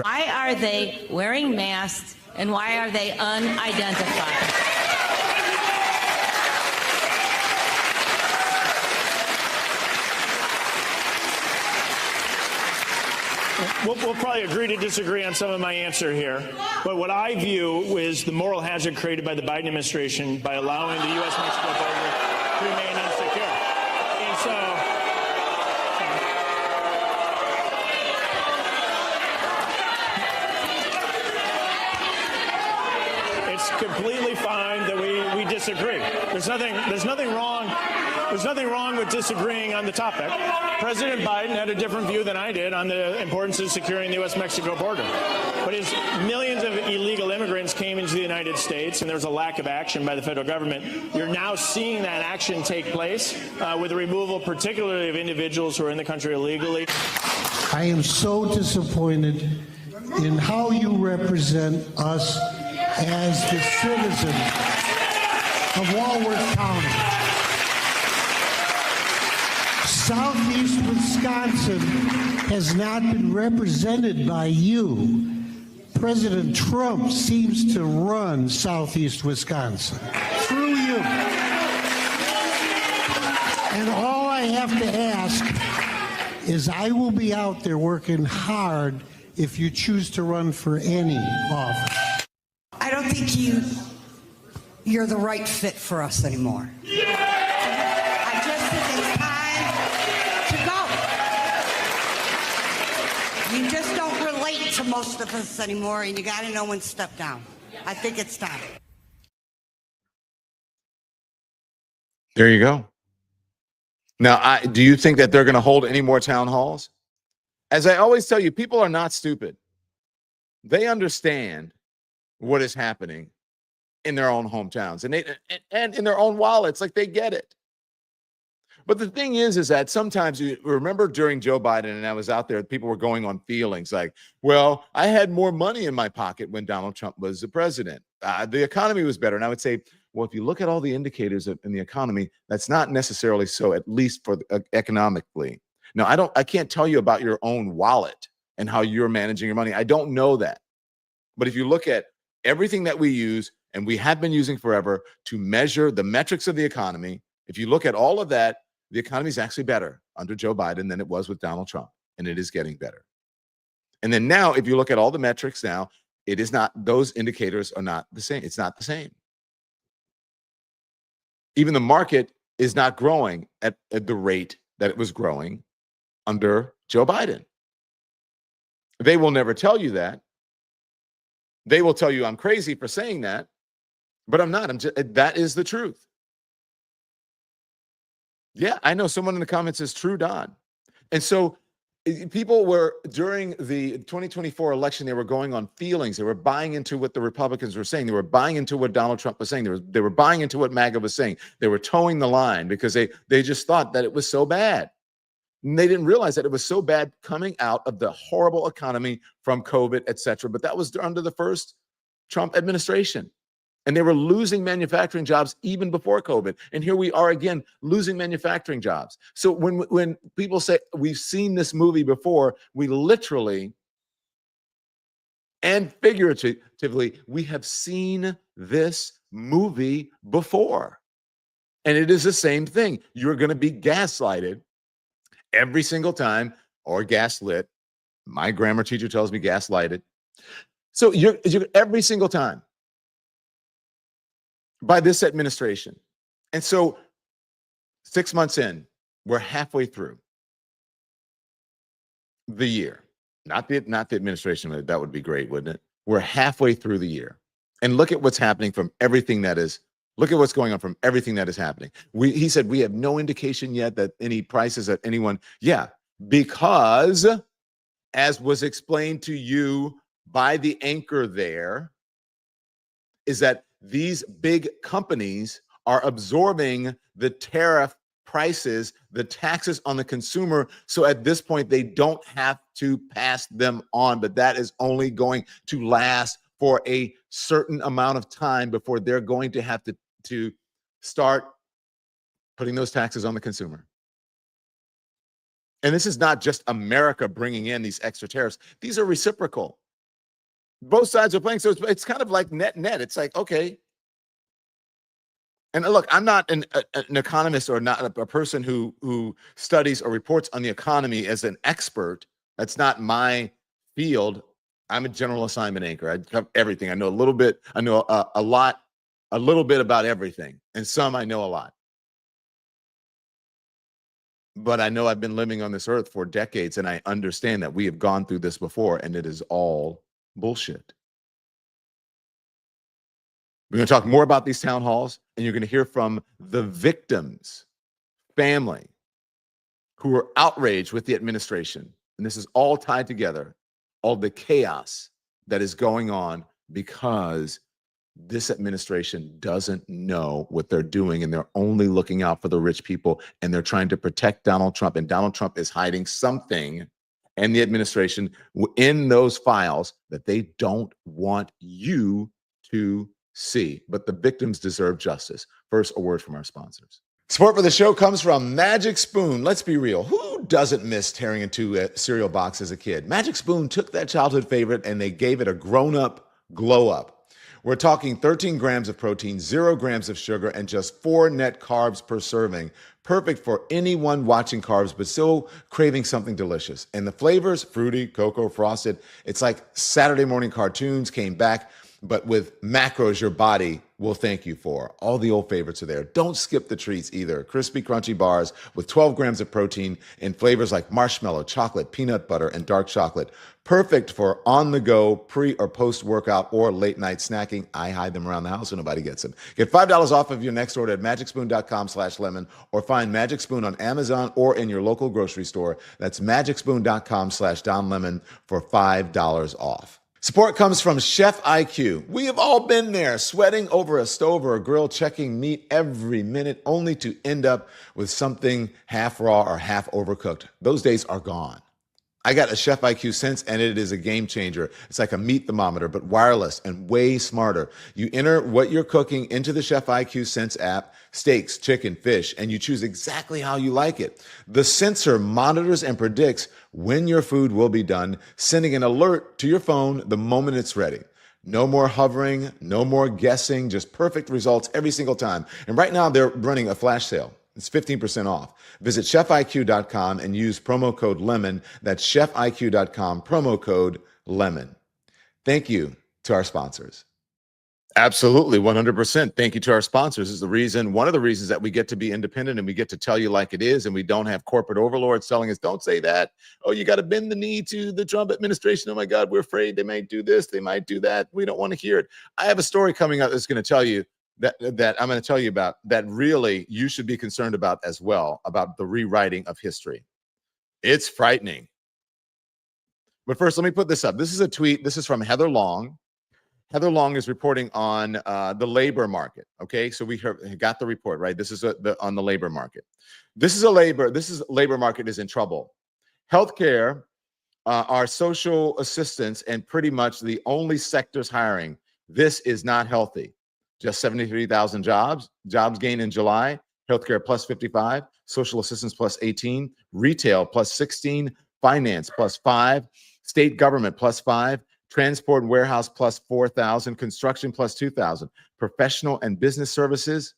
Why are they wearing masks and why are they unidentified? We'll probably agree to disagree on some of my answer here. But what I view is the moral hazard created by the Biden administration by allowing the U.S.-Mexico border to remain insecure. And so, it's completely fine that we disagree. There's nothing wrong with disagreeing on the topic. President Biden had a different view than I did on the importance of securing the U.S.-Mexico border. But as millions of illegal immigrants came into the United States and there was a lack of action by the federal government, you're now seeing that action take place with the removal particularly of individuals who are in the country illegally. I am so disappointed in how you represent us as the citizens of Walworth County. Southeast Wisconsin has not been represented by you. President Trump seems to run Southeast Wisconsin through you. And all I have to ask is I will be out there working hard if you choose to run for any office. I don't think you're the right fit for us anymore. I just think it's time to go. You just don't relate to most of us anymore, and you got to know when to step down. I think it's time. There you go. Now, do you think that they're going to hold any more town halls? As I always tell you, people are not stupid. They understand what is happening in their own hometowns and in their own wallets. Like, they get it. But the thing is that sometimes you remember during Joe Biden, and I was out there, people were going on feelings like, well, I had more money in my pocket when Donald Trump was the president. The economy was better. And I would say, well, if you look at all the indicators in the economy, that's not necessarily so, at least for economically. Now, I can't tell you about your own wallet and how you're managing your money. I don't know that. But if you look at everything that we use and we have been using forever to measure the metrics of the economy, if you look at all of that, the economy is actually better under Joe Biden than it was with Donald Trump, and it is getting better. And then now, if you look at all the metrics now, it is not, those indicators are not the same. It's not the same. Even the market is not growing at the rate that it was growing under Joe Biden. They will never tell you that. They will tell you I'm crazy for saying that, but I'm not. That is the truth. Yeah, I know someone in the comments says true, Don. And so people were, during the 2024 election, they were going on feelings. They were buying into what the Republicans were saying. They were buying into what Donald Trump was saying. They were buying into what MAGA was saying. They were towing the line because they just thought that it was so bad. And they didn't realize that it was so bad coming out of the horrible economy from COVID, et cetera. But that was under the first Trump administration. And they were losing manufacturing jobs even before COVID. And here we are again, losing manufacturing jobs. So when people say we've seen this movie before, we literally and figuratively, we have seen this movie before. And it is the same thing. You're going to be gaslighted every single time, or gaslit. My grammar teacher tells me gaslighted. So you're every single time by this administration. And so 6 months in, we're halfway through the year. Not the administration, that would be great, wouldn't it? We're halfway through the year. And look at what's happening from everything that is Look at what's going on from everything that is happening. He said, we have no indication yet that any prices that anyone, yeah, because as was explained to you by the anchor there, is that these big companies are absorbing the tariff prices, the taxes on the consumer. So at this point, they don't have to pass them on, but that is only going to last for a certain amount of time before they're going to have to start putting those taxes on the consumer. And this is not just America bringing in these extra tariffs. These are reciprocal. Both sides are playing. So it's kind of like net. It's like, okay. And look, I'm not an economist or not a person who studies or reports on the economy as an expert. That's not my field. I'm a general assignment anchor. I cover everything. I know a little bit. I know a little bit about everything. And some I know a lot. But I know I've been living on this earth for decades, and I understand that we have gone through this before, and it is all bullshit. We're going to talk more about these town halls, and you're going to hear from the victims' family who are outraged with the administration. And this is all tied together, all the chaos that is going on because this administration doesn't know what they're doing, and they're only looking out for the rich people, and they're trying to protect Donald Trump, and Donald Trump is hiding something and the administration in those files that they don't want you to see. But the victims deserve justice. First, a word from our sponsors. Support for the show comes from Magic Spoon. Let's be real. Who doesn't miss tearing into a cereal box as a kid? Magic Spoon took that childhood favorite and they gave it a grown-up glow up. We're talking 13 grams of protein, 0 grams of sugar, and just 4 net carbs per serving. Perfect for anyone watching carbs, but still craving something delicious. And the flavors, fruity, cocoa, frosted. It's like Saturday morning cartoons came back, but with macros your body will thank you for. All the old favorites are there. Don't skip the treats either. Crispy, crunchy bars with 12 grams of protein in flavors like marshmallow, chocolate, peanut butter, and dark chocolate. Perfect for on-the-go, pre- or post-workout, or late-night snacking. I hide them around the house so nobody gets them. Get $5 off of your next order at magicspoon.com/lemon, or find Magic Spoon on Amazon or in your local grocery store. That's magicspoon.com/donlemon for $5 off. Support comes from Chef IQ. We have all been there, sweating over a stove or a grill, checking meat every minute, only to end up with something half raw or half overcooked. Those days are gone. I got a Chef IQ Sense, and it is a game changer. It's like a meat thermometer, but wireless and way smarter. You enter what you're cooking into the Chef IQ Sense app, steaks, chicken, fish, and you choose exactly how you like it. The sensor monitors and predicts when your food will be done, sending an alert to your phone the moment it's ready. No more hovering, no more guessing, just perfect results every single time. And right now they're running a flash sale. It's 15% off. Visit chefiq.com and use promo code LEMON. That's chefiq.com, promo code LEMON. Thank you to our sponsors. Absolutely, 100%. Thank you to our sponsors. This is the reason, one of the reasons that we get to be independent and we get to tell you like it is, and we don't have corporate overlords telling us, don't say that. Oh, you got to bend the knee to the Trump administration. Oh my God, we're afraid they might do this, they might do that. We don't want to hear it. I have a story coming up that's going to tell you that I'm going to tell you about that really you should be concerned about as well, about the rewriting of history. It's frightening. But first, let me put this up. This is a tweet. This is from Heather Long. Heather Long is reporting on the labor market. Okay, so we got the report, right? This is on the labor market. This is labor market is in trouble. Healthcare, our social assistance, and pretty much the only sectors hiring. This is not healthy. Just 73,000 jobs gained in July. Healthcare plus 55, social assistance plus 18, retail plus 16, finance plus 5, state government plus 5, transport and warehouse plus 4,000, construction plus 2,000, professional and business services,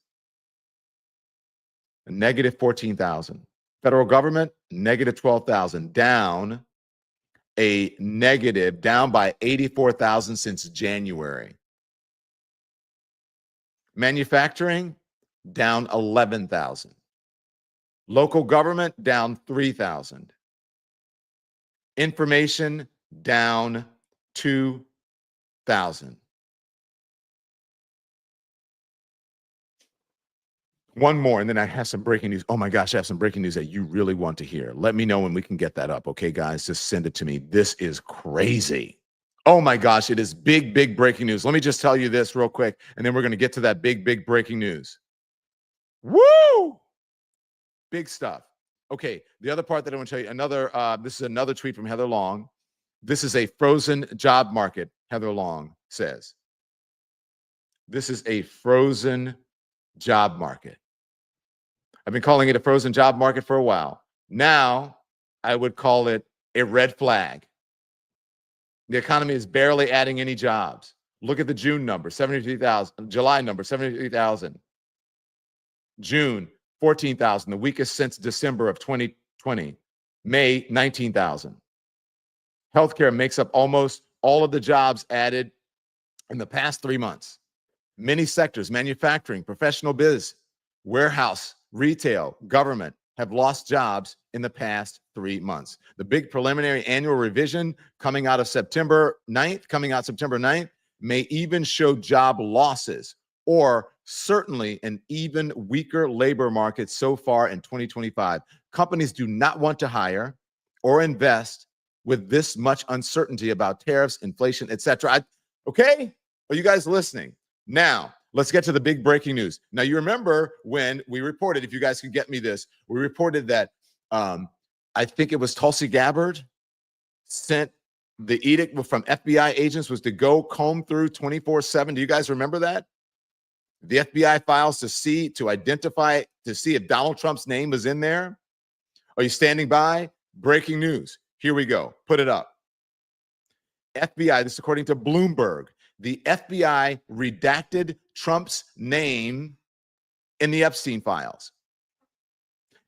a negative 14,000. Federal government, negative 12,000, down by 84,000 since January. Manufacturing, down 11,000. Local government, down 3,000. Information, down 2,000. One more, and then I have some breaking news. Oh my gosh, I have some breaking news that you really want to hear. Let me know when we can get that up. Okay, guys, just send it to me. This is crazy. Oh my gosh, it is big, big breaking news. Let me just tell you this real quick, and then we're going to get to that big, big breaking news. Woo! Big stuff. Okay, the other part that I want to tell you, this is another tweet from Heather Long. This is a frozen job market, Heather Long says. This is a frozen job market. I've been calling it a frozen job market for a while. Now, I would call it a red flag. The economy is barely adding any jobs. Look at the June number, 73,000. July number, 73,000. June, 14,000, the weakest since December of 2020. May, 19,000. Healthcare makes up almost all of the jobs added in the past 3 months. Many sectors, manufacturing, professional biz, warehouse, retail, government, have lost jobs in the past 3 months. The big preliminary annual revision coming out September 9th, may even show job losses, or certainly an even weaker labor market so far in 2025. Companies do not want to hire or invest with this much uncertainty about tariffs, inflation, etc. Okay? Are you guys listening? Now, let's get to the big breaking news. Now, you remember when we reported, if you guys can get me this, we reported that I think it was Tulsi Gabbard sent the edict from FBI agents was to go comb through 24/7. Do you guys remember that? The FBI files to identify, to see if Donald Trump's name was in there. Are you standing by? Breaking news. Here we go. Put it up. FBI, this is according to Bloomberg. The FBI redacted Trump's name in the Epstein files.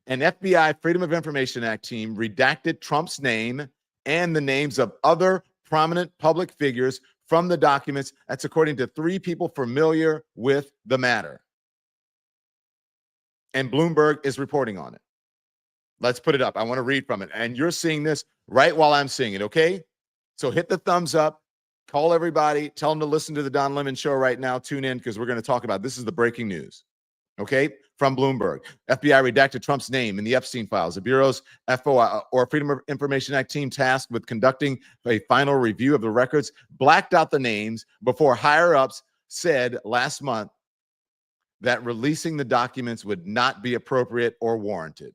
An FBI Freedom of Information Act team redacted Trump's name and the names of other prominent public figures from the documents. That's according to 3 people familiar with the matter. And Bloomberg is reporting on it. Let's put it up. I want to read from it. And you're seeing this right while I'm seeing it, okay? So hit the thumbs up. Call everybody. Tell them to listen to the Don Lemon Show right now. Tune in because we're going to talk about this. Is the breaking news. Okay, from Bloomberg. FBI redacted Trump's name in the Epstein files. The Bureau's FOI, or Freedom of Information Act team tasked with conducting a final review of the records blacked out the names before higher-ups said last month that releasing the documents would not be appropriate or warranted.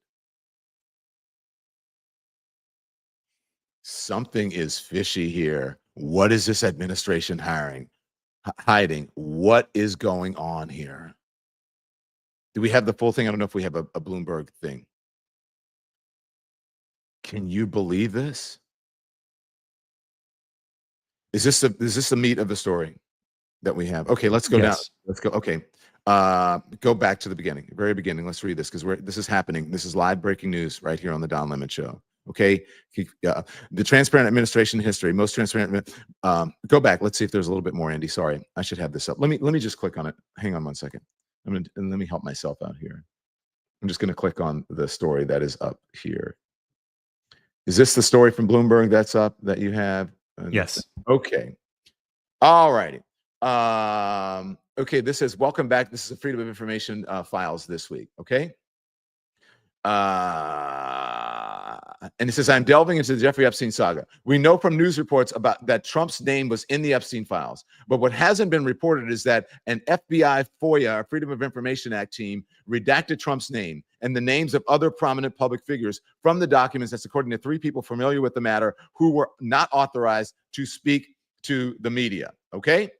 Something is fishy here. What is this administration hiding? What is going on here? Do we have the full thing? I don't know if we have a Bloomberg thing. Can you believe this? Is this the meat of the story that we have? Okay, let's go down. Let's go. Okay. Go back to the beginning, very beginning. Let's read this because this is happening. This is live breaking news right here on the Don Lemon Show. Okay, the transparent administration history, most transparent. Go back. Let's see if there's a little bit more, Andy. Sorry, I should have this up. Let me just click on it. Hang on one second. Let me help myself out here. I'm just going to click on the story that is up here. Is this the story from Bloomberg that's up that you have? Yes. Okay. All righty. Okay, this says, welcome back. This is the Freedom of Information files this week. Okay. And it says, I'm delving into the Jeffrey Epstein saga. We know from news reports about that Trump's name was in the Epstein files. But what hasn't been reported is that an FBI FOIA, or Freedom of Information Act team, redacted Trump's name and the names of other prominent public figures from the documents. That's according to 3 people familiar with the matter who were not authorized to speak to the media. Okay.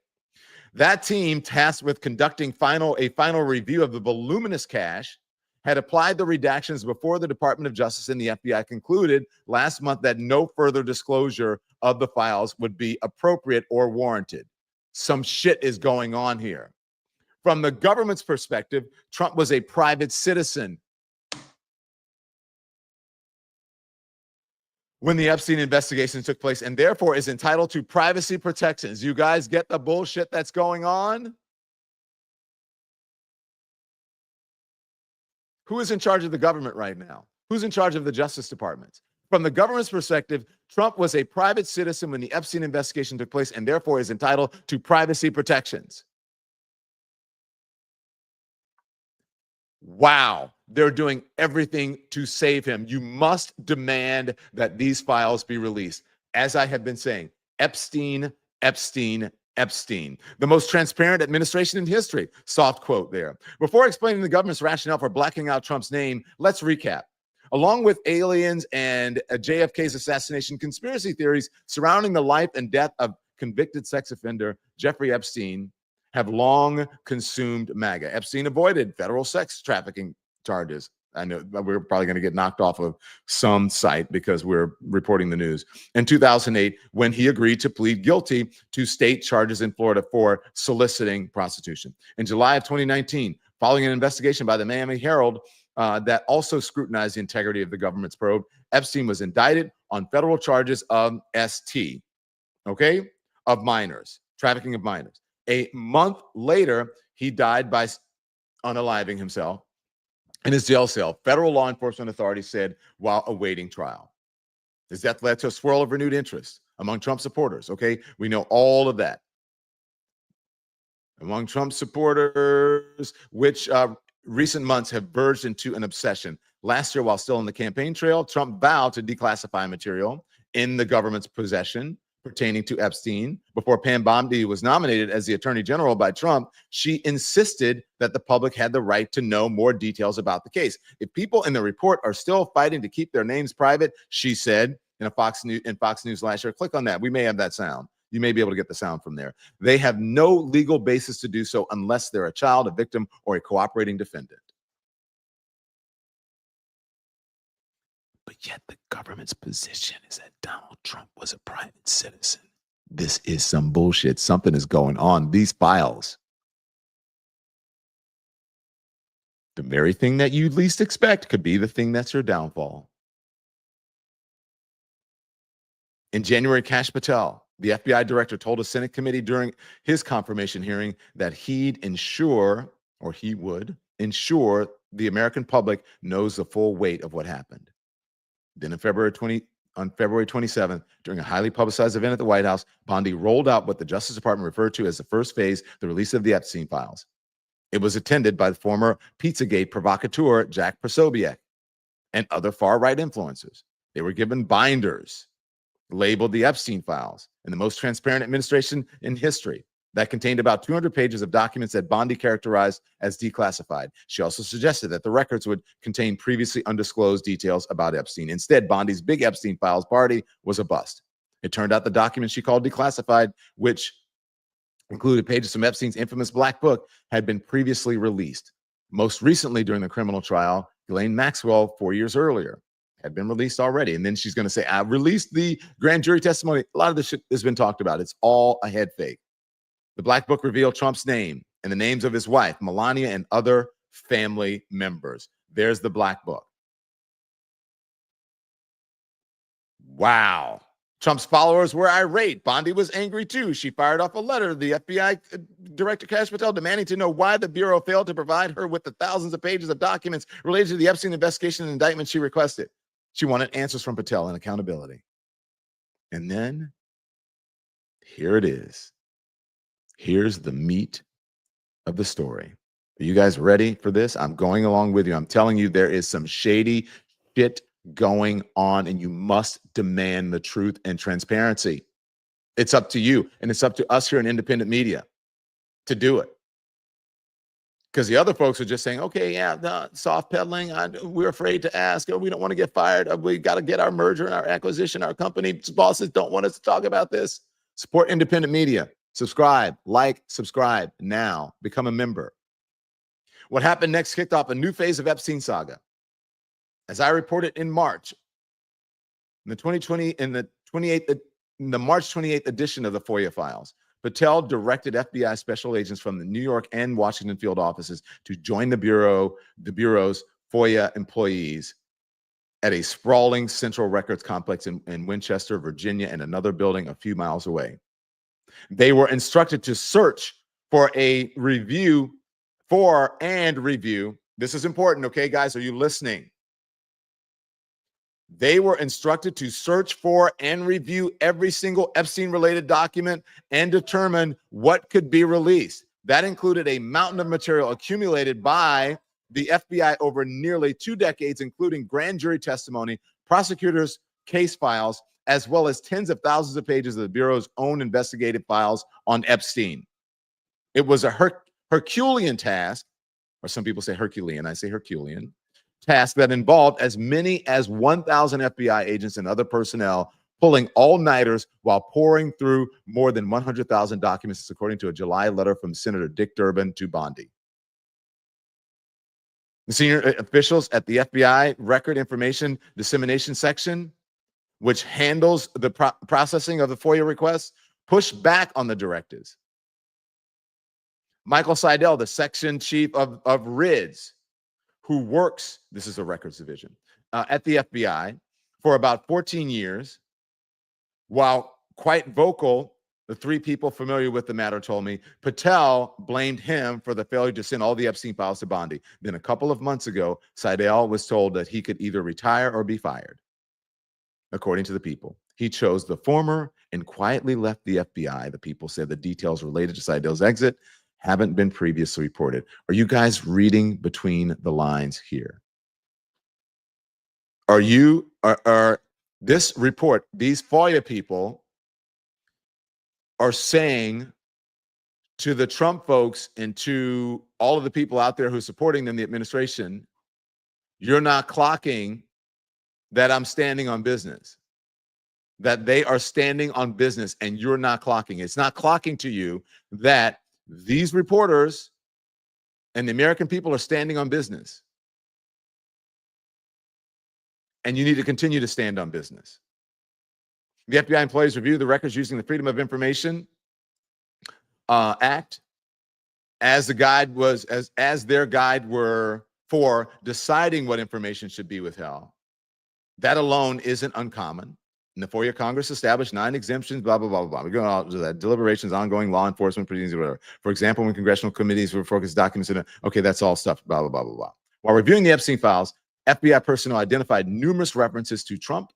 That team, tasked with conducting a final review of the voluminous cache, had applied the redactions before the Department of Justice and the FBI concluded last month that no further disclosure of the files would be appropriate or warranted. Some shit is going on here. From the government's perspective, Trump was a private citizen when the Epstein investigation took place, and therefore is entitled to privacy protections. You guys get the bullshit that's going on? Who is in charge of the government right now? Who's in charge of the Justice Department? From the government's perspective, Trump was a private citizen when the Epstein investigation took place and therefore is entitled to privacy protections. Wow, they're doing everything to save him. You must demand that these files be released. As I have been saying, Epstein, Epstein, Epstein, the most transparent administration in history. Soft quote there. Before explaining the government's rationale for blacking out Trump's name, let's recap. Along with aliens and JFK's assassination, conspiracy theories surrounding the life and death of convicted sex offender Jeffrey Epstein have long consumed MAGA. Epstein avoided federal sex trafficking charges. I know we're probably going to get knocked off of some site because we're reporting the news. In 2008, when he agreed to plead guilty to state charges in Florida for soliciting prostitution. In July of 2019, following an investigation by the Miami Herald that also scrutinized the integrity of the government's probe, Epstein was indicted on federal charges of ST, of minors, trafficking of minors. A month later, he died by unaliving himself in his jail cell. Federal law enforcement authorities said while awaiting trial. His death led to a swirl of renewed interest among Trump supporters. We know all of that. Among Trump supporters, which recent months have verged into an obsession. Last year, while still on the campaign trail, Trump vowed to declassify material in the government's possession pertaining to Epstein. Before Pam Bondi was nominated as the Attorney General by Trump, she insisted that the public had the right to know more details about the case. If people in the report are still fighting to keep their names private, she said in Fox News last year, click on that. We may have that sound. You may be able to get the sound from there. They have no legal basis to do so unless they're a child, a victim, or a cooperating defendant. But yet the government's position is that Donald Trump was a private citizen. This is some bullshit. Something is going on. These files, the very thing that you least expect, could be the thing that's your downfall. In January, Kash Patel, the FBI director, told a Senate committee during his confirmation hearing that he would ensure the American public knows the full weight of what happened. Then on February 27th, during a highly publicized event at the White House, Bondi rolled out what the Justice Department referred to as the first phase, the release of the Epstein files. It was attended by the former Pizzagate provocateur Jack Posobiec and other far-right influencers. They were given binders labeled the Epstein files and the most transparent administration in history that contained about 200 pages of documents that Bondi characterized as declassified. She also suggested that the records would contain previously undisclosed details about Epstein. Instead, Bondi's big Epstein files party was a bust. It turned out the documents she called declassified, which included pages from Epstein's infamous Black Book, had been previously released. Most recently, during the criminal trial, Ghislaine Maxwell, 4 years earlier, had been released already. And then she's going to say, I released the grand jury testimony. A lot of this shit has been talked about. It's all a head fake. The Black Book revealed Trump's name and the names of his wife, Melania, and other family members. There's the Black Book. Wow. Trump's followers were irate. Bondi was angry too. She fired off a letter to the FBI Director Kash Patel demanding to know why the Bureau failed to provide her with the thousands of pages of documents related to the Epstein investigation and indictment she requested. She wanted answers from Patel and accountability. And then here it is. Here's the meat of the story. Are you guys ready for this? I'm going along with you. I'm telling you, there is some shady shit going on, and you must demand the truth and transparency. It's up to you, and it's up to us here in independent media to do it. Because the other folks are just saying, okay, yeah, no, soft peddling. We're afraid to ask, or we don't want to get fired. We got to get our merger and our acquisition. Our company bosses don't want us to talk about this. Support independent media. Subscribe, like, subscribe now. Become a member. What happened next kicked off a new phase of Epstein saga. As I reported in March, in the March 28th edition of the FOIA files, Patel directed FBI special agents from the New York and Washington field offices to join the Bureau's FOIA employees at a sprawling central records complex in Winchester, Virginia, and another building a few miles away. They were instructed to search for a review. This is important, okay, guys? Are you listening? They were instructed to search for and review every single Epstein-related document and determine what could be released. That included a mountain of material accumulated by the FBI over nearly 2 decades, including grand jury testimony, prosecutors' case files, as well as tens of thousands of pages of the Bureau's own investigative files on Epstein. It was a Herculean task, or some people say Herculean, I say Herculean, task that involved as many as 1,000 FBI agents and other personnel pulling all-nighters while pouring through more than 100,000 documents, according to a July letter from Senator Dick Durbin to Bondi. The senior officials at the FBI Record Information Dissemination Section, which handles the processing of the FOIA requests, pushed back on the directives. Michael Seidel, the section chief of RIDS, who works, this is a records division, at the FBI for about 14 years, while quite vocal, the 3 people familiar with the matter told me, Patel blamed him for the failure to send all the Epstein files to Bondi. Then a couple of months ago, Seidel was told that he could either retire or be fired. According to the people, he chose the former and quietly left the FBI. The people said the details related to Seidel's exit haven't been previously reported. Are you guys reading between the lines here? Are this report, these FOIA people are saying to the Trump folks and to all of the people out there who are supporting them, the administration, you're not clocking that I'm standing on business, that they are standing on business and you're not clocking. It's not clocking to you that these reporters and the American people are standing on business. And you need to continue to stand on business. The FBI employees review the records using the Freedom of Information Act as the guide was, as their guide were for deciding what information should be withheld. That alone isn't uncommon. And the FOIA Congress established 9 exemptions, blah, blah, blah, blah. We're going on to that. Deliberations, ongoing law enforcement proceedings, whatever. For example, when congressional committees were focused documents, okay, that's all stuff, blah, blah, blah, blah, blah. While reviewing the Epstein files, FBI personnel identified numerous references to Trump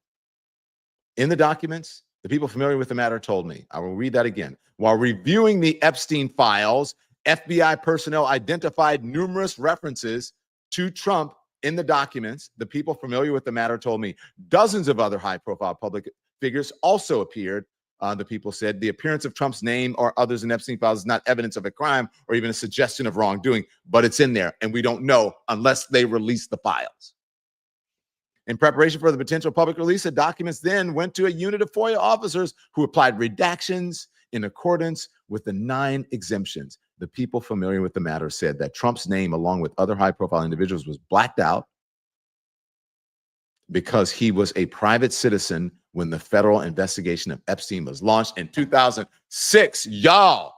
in the documents. The people familiar with the matter told me. I will read that again. While reviewing the Epstein files, FBI personnel identified numerous references to Trump in the documents. The people familiar with the matter told me. Dozens of other high-profile public figures also appeared. The people said the appearance of Trump's name or others in Epstein files is not evidence of a crime or even a suggestion of wrongdoing, but it's in there, and we don't know unless they release the files. In preparation for the potential public release, the documents then went to a unit of FOIA officers who applied redactions in accordance with the 9 exemptions. The people familiar with the matter said that Trump's name, along with other high-profile individuals, was blacked out because he was a private citizen when the federal investigation of Epstein was launched in 2006. Y'all.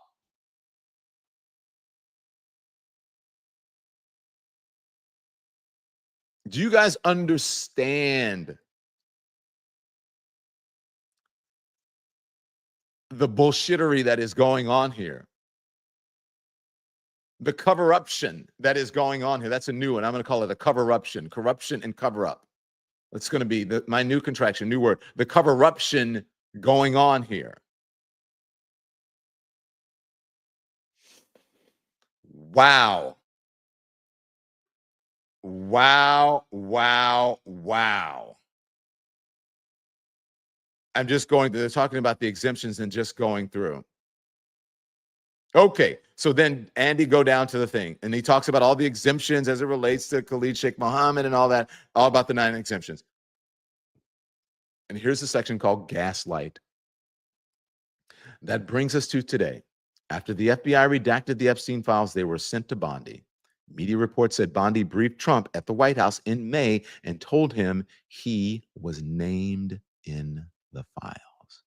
Do you guys understand the bullshittery that is going on here? The cover-uption that is going on here. That's a new one. I'm going to call it a cover-uption. Corruption and cover-up. It's going to be my new contraction, new word. The cover-uption going on here. Wow. Wow, wow, wow. I'm just going through, they're talking about the exemptions and just going through. Okay, so then Andy, go down to the thing. And he talks about all the exemptions as it relates to Khalid Sheikh Mohammed and all that, all about the 9 exemptions. And here's the section called Gaslight. That brings us to today. After the FBI redacted the Epstein files, they were sent to Bondi. Media reports said Bondi briefed Trump at the White House in May and told him he was named in the files.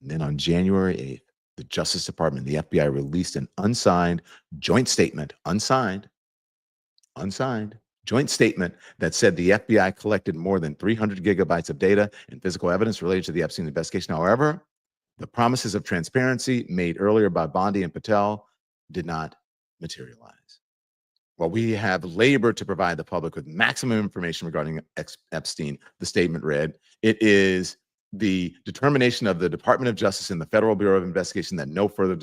And then on January 8th, the Justice Department, the FBI released an unsigned joint statement, unsigned, joint statement that said the FBI collected more than 300 gigabytes of data and physical evidence related to the Epstein investigation. However, the promises of transparency made earlier by Bondi and Patel did not materialize. While we have labored to provide the public with maximum information regarding Epstein, the statement read, it is the determination of the Department of Justice and the Federal Bureau of Investigation that no further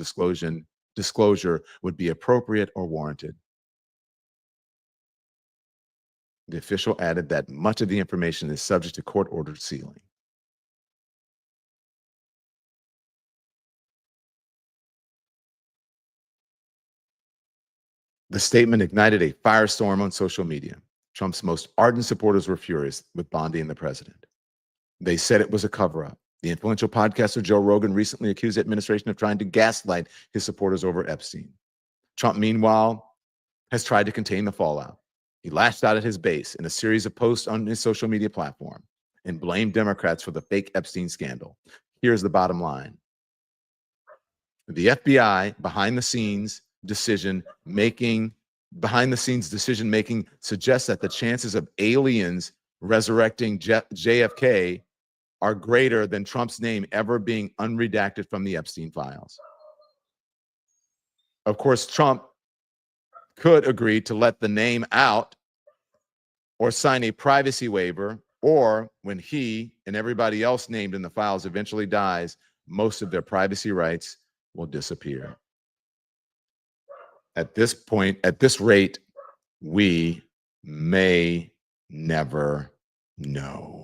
disclosure would be appropriate or warranted. The official added that much of the information is subject to court-ordered sealing. The statement ignited a firestorm on social media. Trump's most ardent supporters were furious with Bondi and the president. They said it was a cover-up. The influential podcaster Joe Rogan recently accused the administration of trying to gaslight his supporters over Epstein. Trump, meanwhile, has tried to contain the fallout. He lashed out at his base in a series of posts on his social media platform and blamed Democrats for the fake Epstein scandal. Here's the bottom line. The FBI behind the scenes decision making suggests that the chances of aliens resurrecting JFK are greater than Trump's name ever being unredacted from the Epstein files. Of course, Trump could agree to let the name out or sign a privacy waiver, or when he and everybody else named in the files eventually dies, most of their privacy rights will disappear. At this point, at this rate, we may never know.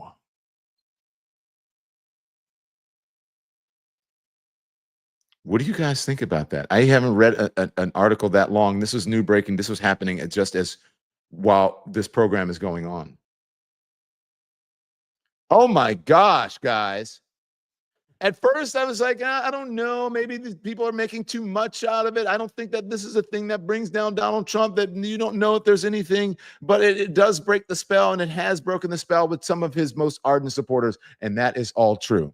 What do you guys think about that? I haven't read an article that long. This was new breaking. This was happening just as while this program is going on. Oh my gosh, guys. At first, I was like, I don't know. Maybe these people are making too much out of it. I don't think that this is a thing that brings down Donald Trump, that you don't know if there's anything, but it does break the spell, and it has broken the spell with some of his most ardent supporters, and that is all true.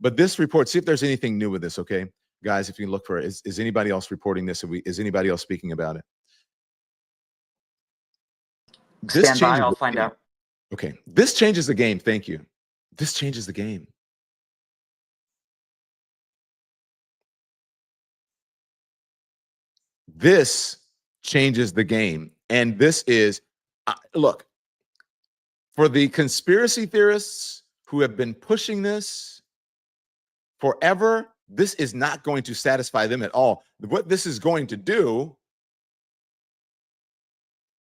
But this report, see if there's anything new with this, okay? Guys, if you look for it, is anybody else reporting this? Is anybody else speaking about it? Stand by, I'll find out. Okay, this changes the game. Thank you. This changes the game. This changes the game. And this is, look, for the conspiracy theorists who have been pushing this forever, this is not going to satisfy them at all. What this is going to do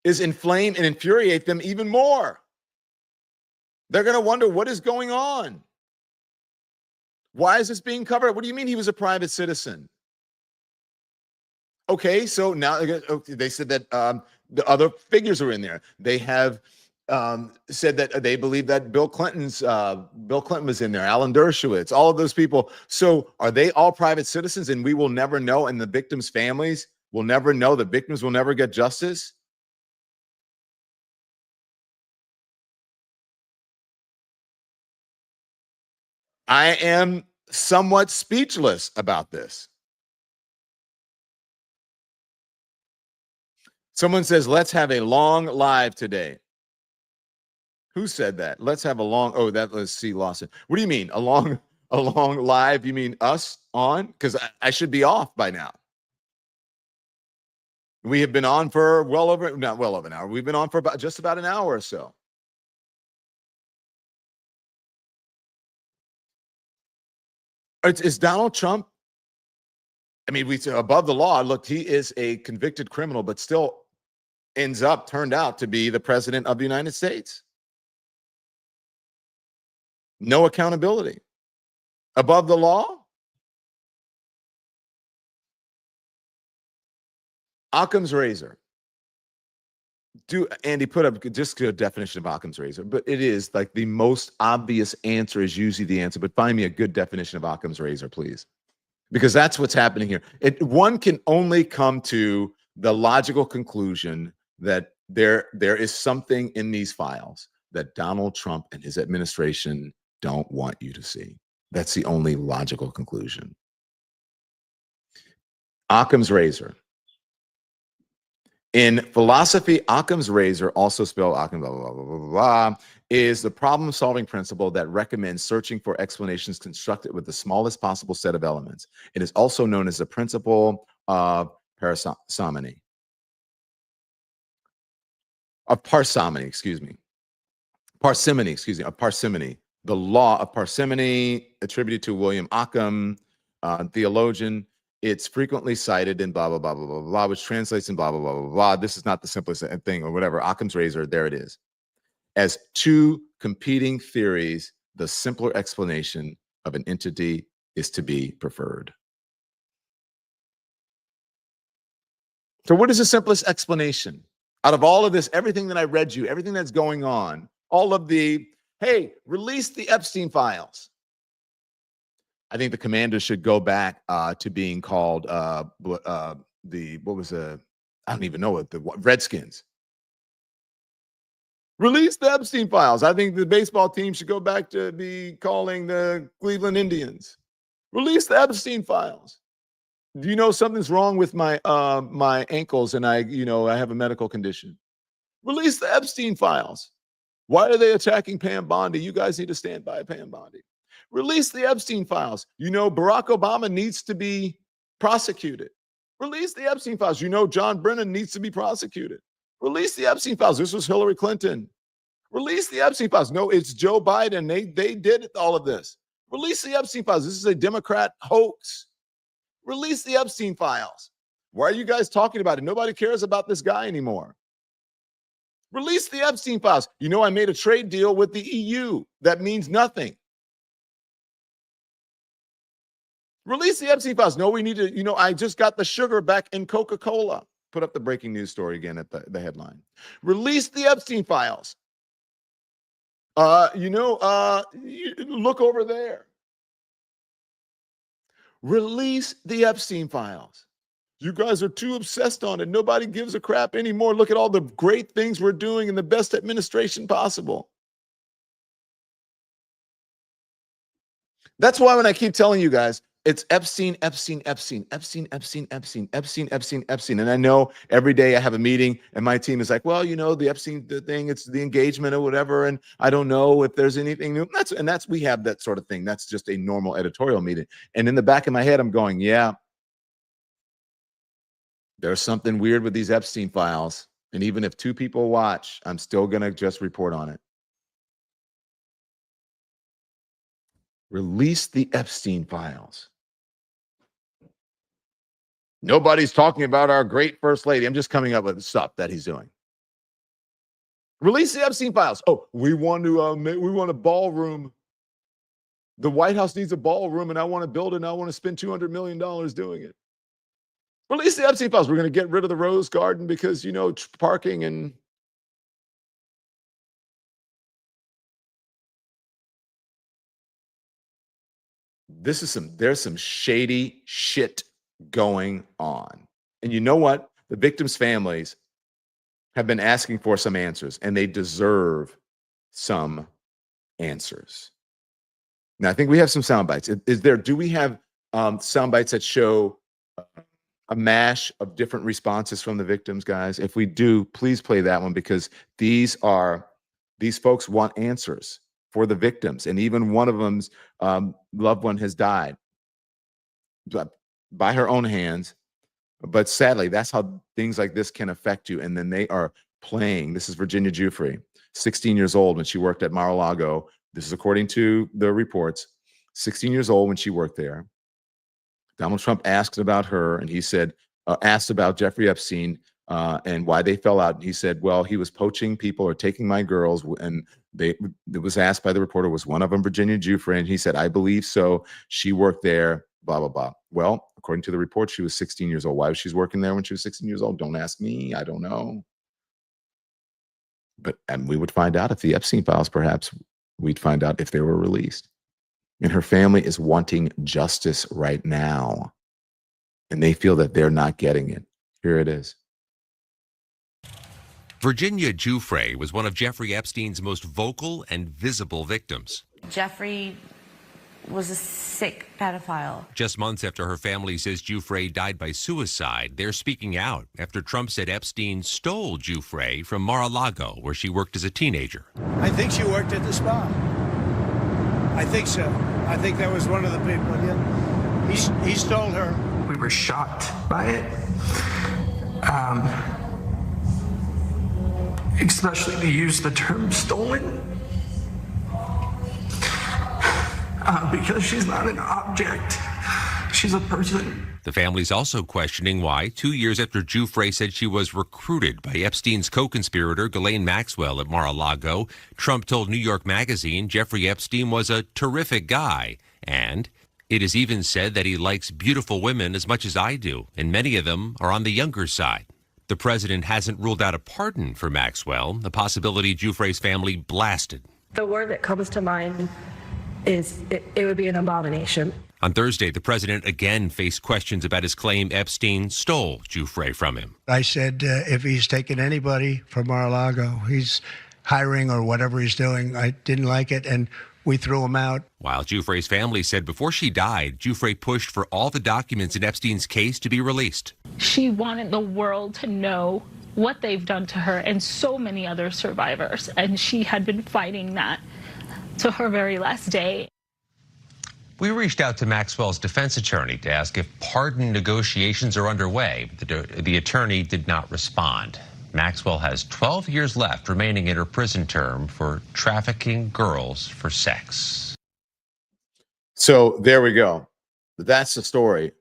is inflame and infuriate them even more. They're going to wonder, what is going on? Why is this being covered? What do you mean he was a private citizen? Okay, so now they said that the other figures are in there. They have said that they believe that Bill Clinton was in there, Alan Dershowitz, all of those people. So are they all private citizens and we will never know, and the victims' families will never know, the victims will never get justice? I am somewhat speechless about this. Someone says, let's have a long live today. Who said that? Let's have a long, oh, that was C. Lawson. What do you mean? A long live? You mean us on? Because I should be off by now. We have been on for not well over an hour. We've been on for just about an hour or so. Is Donald Trump, I mean, we say above the law. Look, he is a convicted criminal, but still turned out to be the president of the United States. No accountability. Above the law? Occam's razor. Andy, put up just a definition of Occam's razor, but it is like the most obvious answer is usually the answer, but find me a good definition of Occam's razor, please. Because that's what's happening here. One can only come to the logical conclusion that there is something in these files that Donald Trump and his administration don't want you to see. That's the only logical conclusion. Occam's razor. In philosophy, Occam's razor, also spelled Occam, blah, blah, blah, blah, blah, is the problem-solving principle that recommends searching for explanations constructed with the smallest possible set of elements. It is also known as the principle of parsimony. Parsimony. The law of parsimony, attributed to William Occam, theologian. It's frequently cited in blah, blah, blah, blah, blah, blah, which translates in blah, blah, blah, blah, blah. This is not the simplest thing or whatever. Occam's razor, there it is. As two competing theories, the simpler explanation of an entity is to be preferred. So what is the simplest explanation? Out of all of this, everything that I read you, everything that's going on, all of the, hey, release the Epstein files. I think the commanders should go back to being called I don't even know what, the Redskins. Release the Epstein files. I think the baseball team should go back to be calling the Cleveland Indians. Release the Epstein files. Do you know something's wrong with my my ankles and I have a medical condition? Release the Epstein files. Why are they attacking Pam Bondi? You guys need to stand by Pam Bondi. Release the Epstein files. Barack Obama needs to be prosecuted. Release the Epstein files. John Brennan needs to be prosecuted. Release the Epstein files. This was Hillary Clinton. Release the Epstein files. No, it's Joe Biden. They did all of this. Release the Epstein files. This is a Democrat hoax. Release the Epstein files. Why are you guys talking about it? Nobody cares about this guy anymore. Release the Epstein files. I made a trade deal with the EU. That means nothing. Release the Epstein files. No, we need to, I just got the sugar back in Coca-Cola. Put up the breaking news story again at the headline. Release the Epstein files. Look over there. Release the Epstein files. You guys are too obsessed on it. Nobody gives a crap anymore. Look at all the great things we're doing in the best administration possible. That's why when I keep telling you guys, it's Epstein, Epstein, Epstein, Epstein, Epstein, Epstein, Epstein, Epstein, Epstein. And I know every day I have a meeting and my team is like, well, the Epstein thing, it's the engagement or whatever. And I don't know if there's anything new. We have that sort of thing. That's just a normal editorial meeting. And in the back of my head, I'm going, yeah, there's something weird with these Epstein files. And even if 2 people watch, I'm still going to just report on it. Release the Epstein files. Nobody's talking about our great first lady. I'm just coming up with stuff that he's doing. Release the Epstein files. Oh, we want a ballroom. The White House needs a ballroom, and I want to build it, and I want to spend $200 million doing it. Release the Epstein files. We're going to get rid of the Rose Garden because, parking and... There's some shady shit going on. And you know what? The victims' families have been asking for some answers, and they deserve some answers. Now, I think we have some sound bites. Do we have sound bites that show a mash of different responses from the victims, guys? If we do, please play that one, because these folks want answers for the victims, and even one of them's loved one has died by her own hands. But sadly, that's how things like this can affect you. And then they are playing. This is Virginia Giuffre, 16 years old when she worked at Mar-a-Lago. This is according to the reports. 16 years old when she worked there. Donald Trump asked about her, and he said, asked about Jeffrey Epstein and why they fell out. And he said, well, he was poaching people or taking my girls. And it was asked by the reporter, was one of them Virginia Giuffre? And he said, I believe so. She worked there, blah, blah, blah. Well, according to the report, she was 16 years old. Why was she working there when she was 16 years old? Don't ask me. I don't know. And we would find out if the Epstein files, perhaps we'd find out if they were released. And her family is wanting justice right now. And they feel that they're not getting it. Here it is. Virginia Giuffre was one of Jeffrey Epstein's most vocal and visible victims. Jeffrey was a sick pedophile. Just months after her family says Giuffre died by suicide, they're speaking out after Trump said Epstein stole Giuffre from Mar-a-Lago, where she worked as a teenager. I think she worked at the spa. I think so. I think that was one of the people. Yeah. He stole her. We were shocked by it. Especially to use the term stolen. Because she's not an object. She's a person. The family's also questioning why, 2 years after Giuffre said she was recruited by Epstein's co-conspirator Ghislaine Maxwell at Mar-a-Lago, Trump told New York Magazine Jeffrey Epstein was a terrific guy. And it is even said that he likes beautiful women as much as I do, and many of them are on the younger side. The president hasn't ruled out a pardon for Maxwell, a possibility Giuffre's family blasted. The word that comes to mind is it would be an abomination. On Thursday, the president again faced questions about his claim Epstein stole Giuffre from him. I said, if he's taking anybody from Mar-a-Lago, he's hiring or whatever he's doing. I didn't like it, and we threw him out. While Giuffre's family said before she died, Giuffre pushed for all the documents in Epstein's case to be released. She wanted the world to know what they've done to her and so many other survivors, and she had been fighting that to her very last day. We reached out to Maxwell's defense attorney to ask if pardon negotiations are underway. The attorney did not respond. Maxwell has 12 years left remaining in her prison term for trafficking girls for sex. So there we go. That's the story.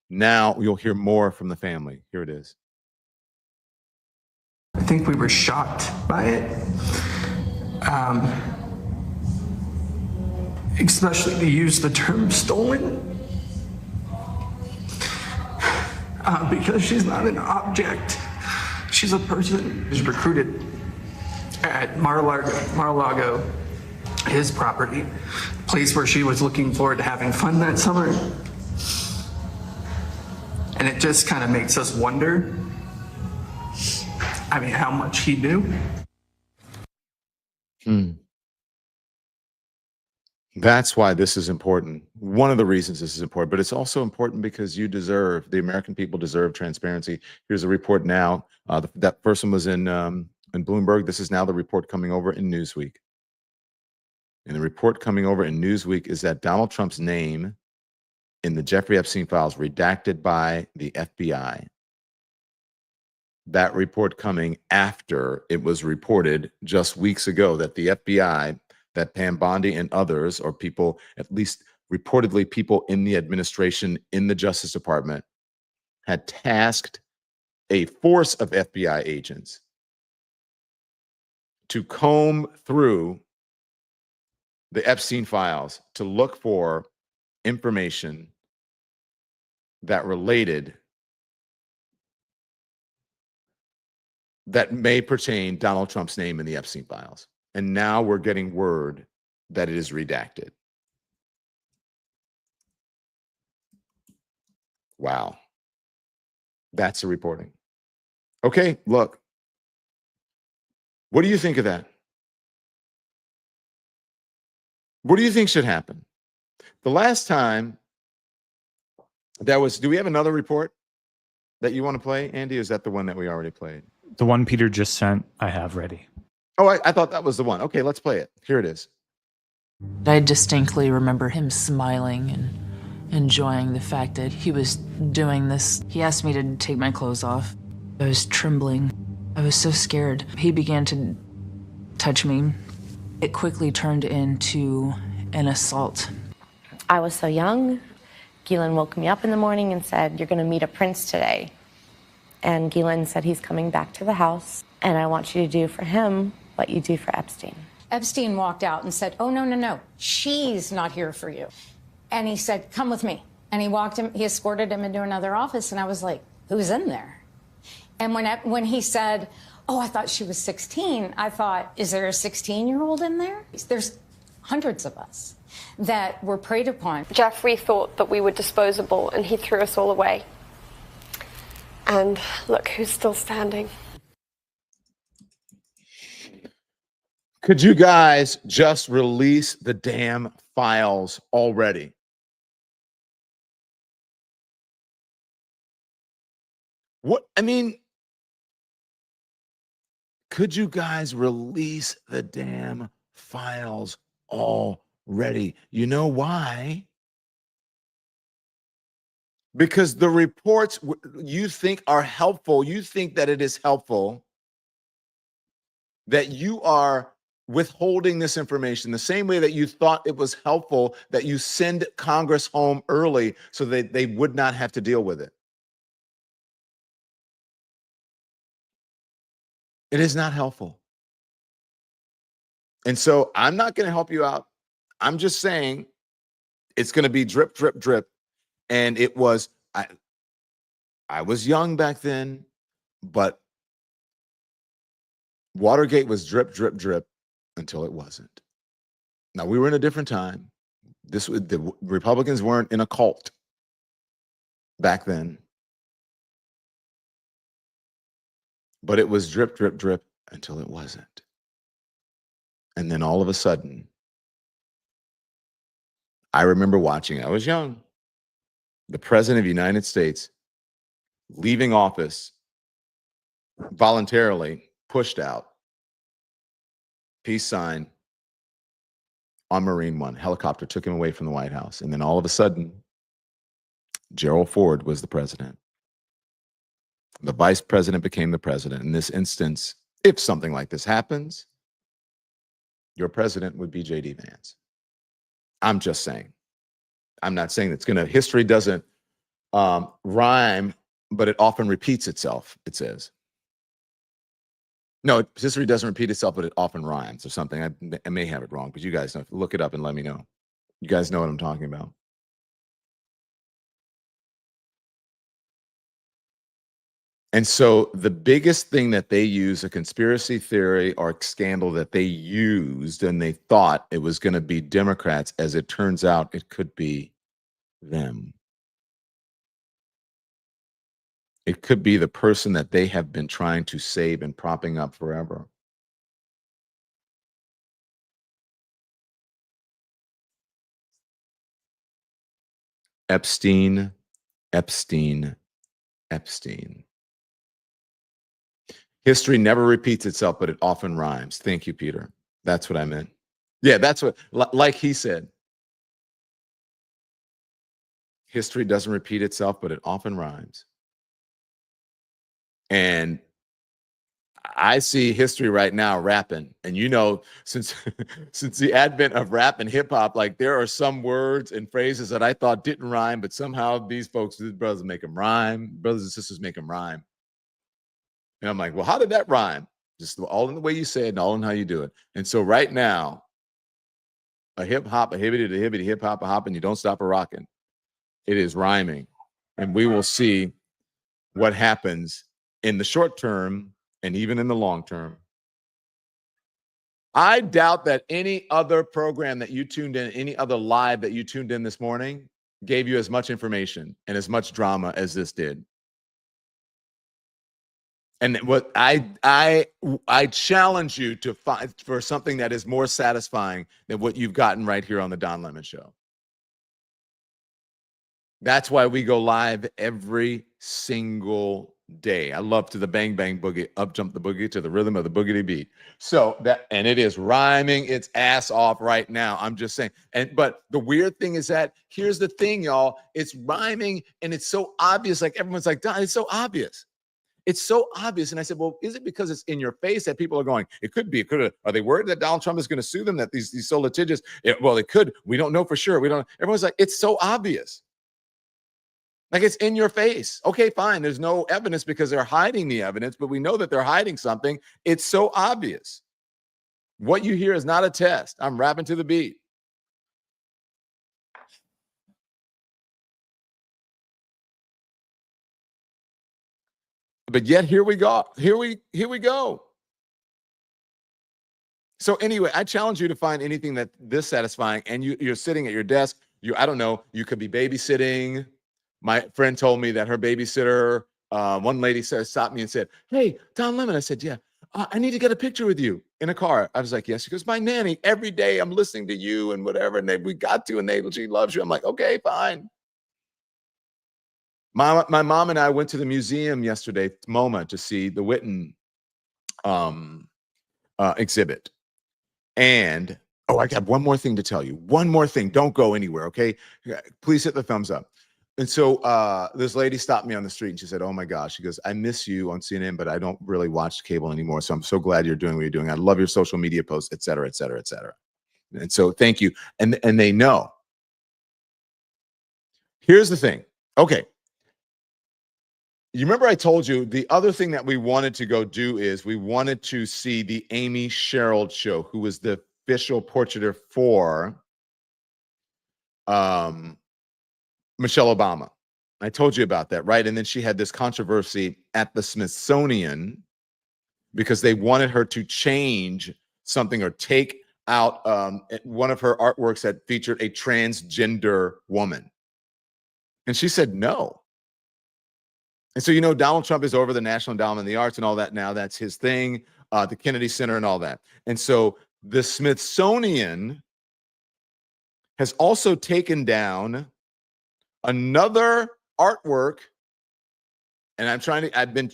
Now you'll hear more from the family. Here it is. I think we were shocked by it. Especially to use the term stolen. Because she's not an object. She's a person who's recruited at Mar-a-Lago, his property, place where she was looking forward to having fun that summer. And it just kind of makes us wonder, I mean, how much he knew. That's why this is important. One of the reasons this is important, but it's also important because the American people deserve transparency. Here's a report now. That person was in Bloomberg. This is now the report coming over in Newsweek. And the report coming over in Newsweek is that Donald Trump's name in the Jeffrey Epstein files redacted by the FBI. That report coming after it was reported just weeks ago that the FBI, that Pam Bondi and others, or people, at least reportedly people in the administration, in the Justice Department, had tasked a force of FBI agents to comb through the Epstein files to look for information that may pertain Donald Trump's name in the Epstein files. And now we're getting word that it is redacted. Wow. That's the reporting. Okay, look. What do you think of that? What do you think should happen? The last time that was, do we have another report that you want to play, Andy? Is that the one that we already played? The one Peter just sent, I have ready. Oh, I thought that was the one. Okay, let's play it. Here it is. I distinctly remember him smiling and enjoying the fact that he was doing this. He asked me to take my clothes off. I was trembling. I was so scared. He began to touch me. It quickly turned into an assault. I was so young. Ghislaine woke me up in the morning and said, "You're going to meet a prince today." And Ghislaine said, "He's coming back to the house, and I want you to do for him what you do for Epstein." Epstein walked out and said, "Oh, no, no, no. She's not here for you." And he said, "Come with me." And he escorted him into another office. And I was like, who's in there? And when he said, "Oh, I thought she was 16, I thought, is there a 16-year-old in there? There's hundreds of us that were preyed upon. Jeffrey thought that we were disposable, and he threw us all away. And look who's still standing. Could you guys just release the damn files already? What, I mean, could you guys release the damn files already? You know why? Because the reports you think are helpful, you think that it is helpful, that you are withholding this information the same way that you thought it was helpful that you send Congress home early so that they would not have to deal with it. It is not helpful. And so I'm not going to help you out. I'm just saying it's going to be drip, drip, drip. And it was, I was young back then, but Watergate was drip, drip, drip until it wasn't. Now, we were in a different time. The Republicans weren't in a cult back then. But it was drip, drip, drip until it wasn't. And then all of a sudden, I remember watching, I was young, the President of the United States leaving office voluntarily, pushed out, peace sign on Marine One. Helicopter took him away from the White House. And then all of a sudden, Gerald Ford was the president. The vice president became the president. In this instance, if something like this happens, your president would be J.D. Vance. I'm just saying. I'm not saying it's going to, history doesn't rhyme, but it often repeats itself, it says. No, history doesn't repeat itself, but it often rhymes or something. I may have it wrong, but you guys know. Look it up and let me know. You guys know what I'm talking about. And so the biggest thing that they use, a conspiracy theory or scandal that they used, and they thought it was going to be Democrats, as it turns out, it could be them. It could be the person that they have been trying to save and propping up forever. Epstein, Epstein, Epstein. History never repeats itself, but it often rhymes. Thank you, Peter. That's what I meant. Yeah, that's what, like he said. History doesn't repeat itself, but it often rhymes. And I see history right now rapping. And you know, since the advent of rap and hip hop, like there are some words and phrases that I thought didn't rhyme, but somehow these brothers make them rhyme. Brothers and sisters make them rhyme. And I'm like, well, how did that rhyme? Just all in the way you say it and all in how you do it. And so right now, a hip hop, a hibbity, a hibbity, hip hop, a hop, and you don't stop a rocking. It is rhyming. And we will see what happens in the short term and even in the long term. I doubt that any other program that you tuned in, any other live that you tuned in this morning, gave you as much information and as much drama as this did. And what I challenge you to find for something that is more satisfying than what you've gotten right here on the Don Lemon Show. That's why we go live every single day. I love to the bang bang boogie, up jump the boogie to the rhythm of the boogity beat. So that, and it is rhyming its ass off right now. I'm just saying. But the weird thing is that here's the thing, y'all. It's rhyming and it's so obvious. Like everyone's like, Don, it's so obvious. It's so obvious. And I said, well, is it because it's in your face that people are going, it could be, it could have, are they worried that Donald Trump is going to sue them, that these so litigious? Well, it could. We don't know for sure. We don't. Everyone's like, it's so obvious. Like it's in your face. Okay, fine. There's no evidence because they're hiding the evidence, but we know that they're hiding something. It's so obvious. What you hear is not a test. I'm rapping to the beat. But yet here we go. Here we go. So anyway, I challenge you to find anything that this satisfying, and you're sitting at your desk. I don't know, you could be babysitting. My friend told me that her babysitter, one lady stopped me and said, "Hey, Don Lemon." I said, "Yeah, I need to get a picture with you in a car." I was like, "Yes." She goes, "My nanny, every day I'm listening to you and whatever, and we got to, and she loves you." I'm like, "Okay, fine." My mom and I went to the museum yesterday, MoMA, to see the Witten exhibit. And, I got one more thing to tell you. One more thing. Don't go anywhere, okay? Please hit the thumbs up. And so this lady stopped me on the street and she said, "Oh my gosh," she goes, "I miss you on CNN, but I don't really watch cable anymore. So I'm so glad you're doing what you're doing. I love your social media posts, et cetera, et cetera, et cetera." And so thank you. And they know. Here's the thing. Okay. You remember I told you the other thing that we wanted to go do is we wanted to see the Amy Sherald show, who was the official portraiture for Michelle Obama. I told you about that, right? And then she had this controversy at the Smithsonian because they wanted her to change something or take out one of her artworks that featured a transgender woman. And she said no. And so, Donald Trump is over the National Endowment of the Arts and all that now. That's his thing, the Kennedy Center and all that. And so the Smithsonian has also taken down another artwork. And I've been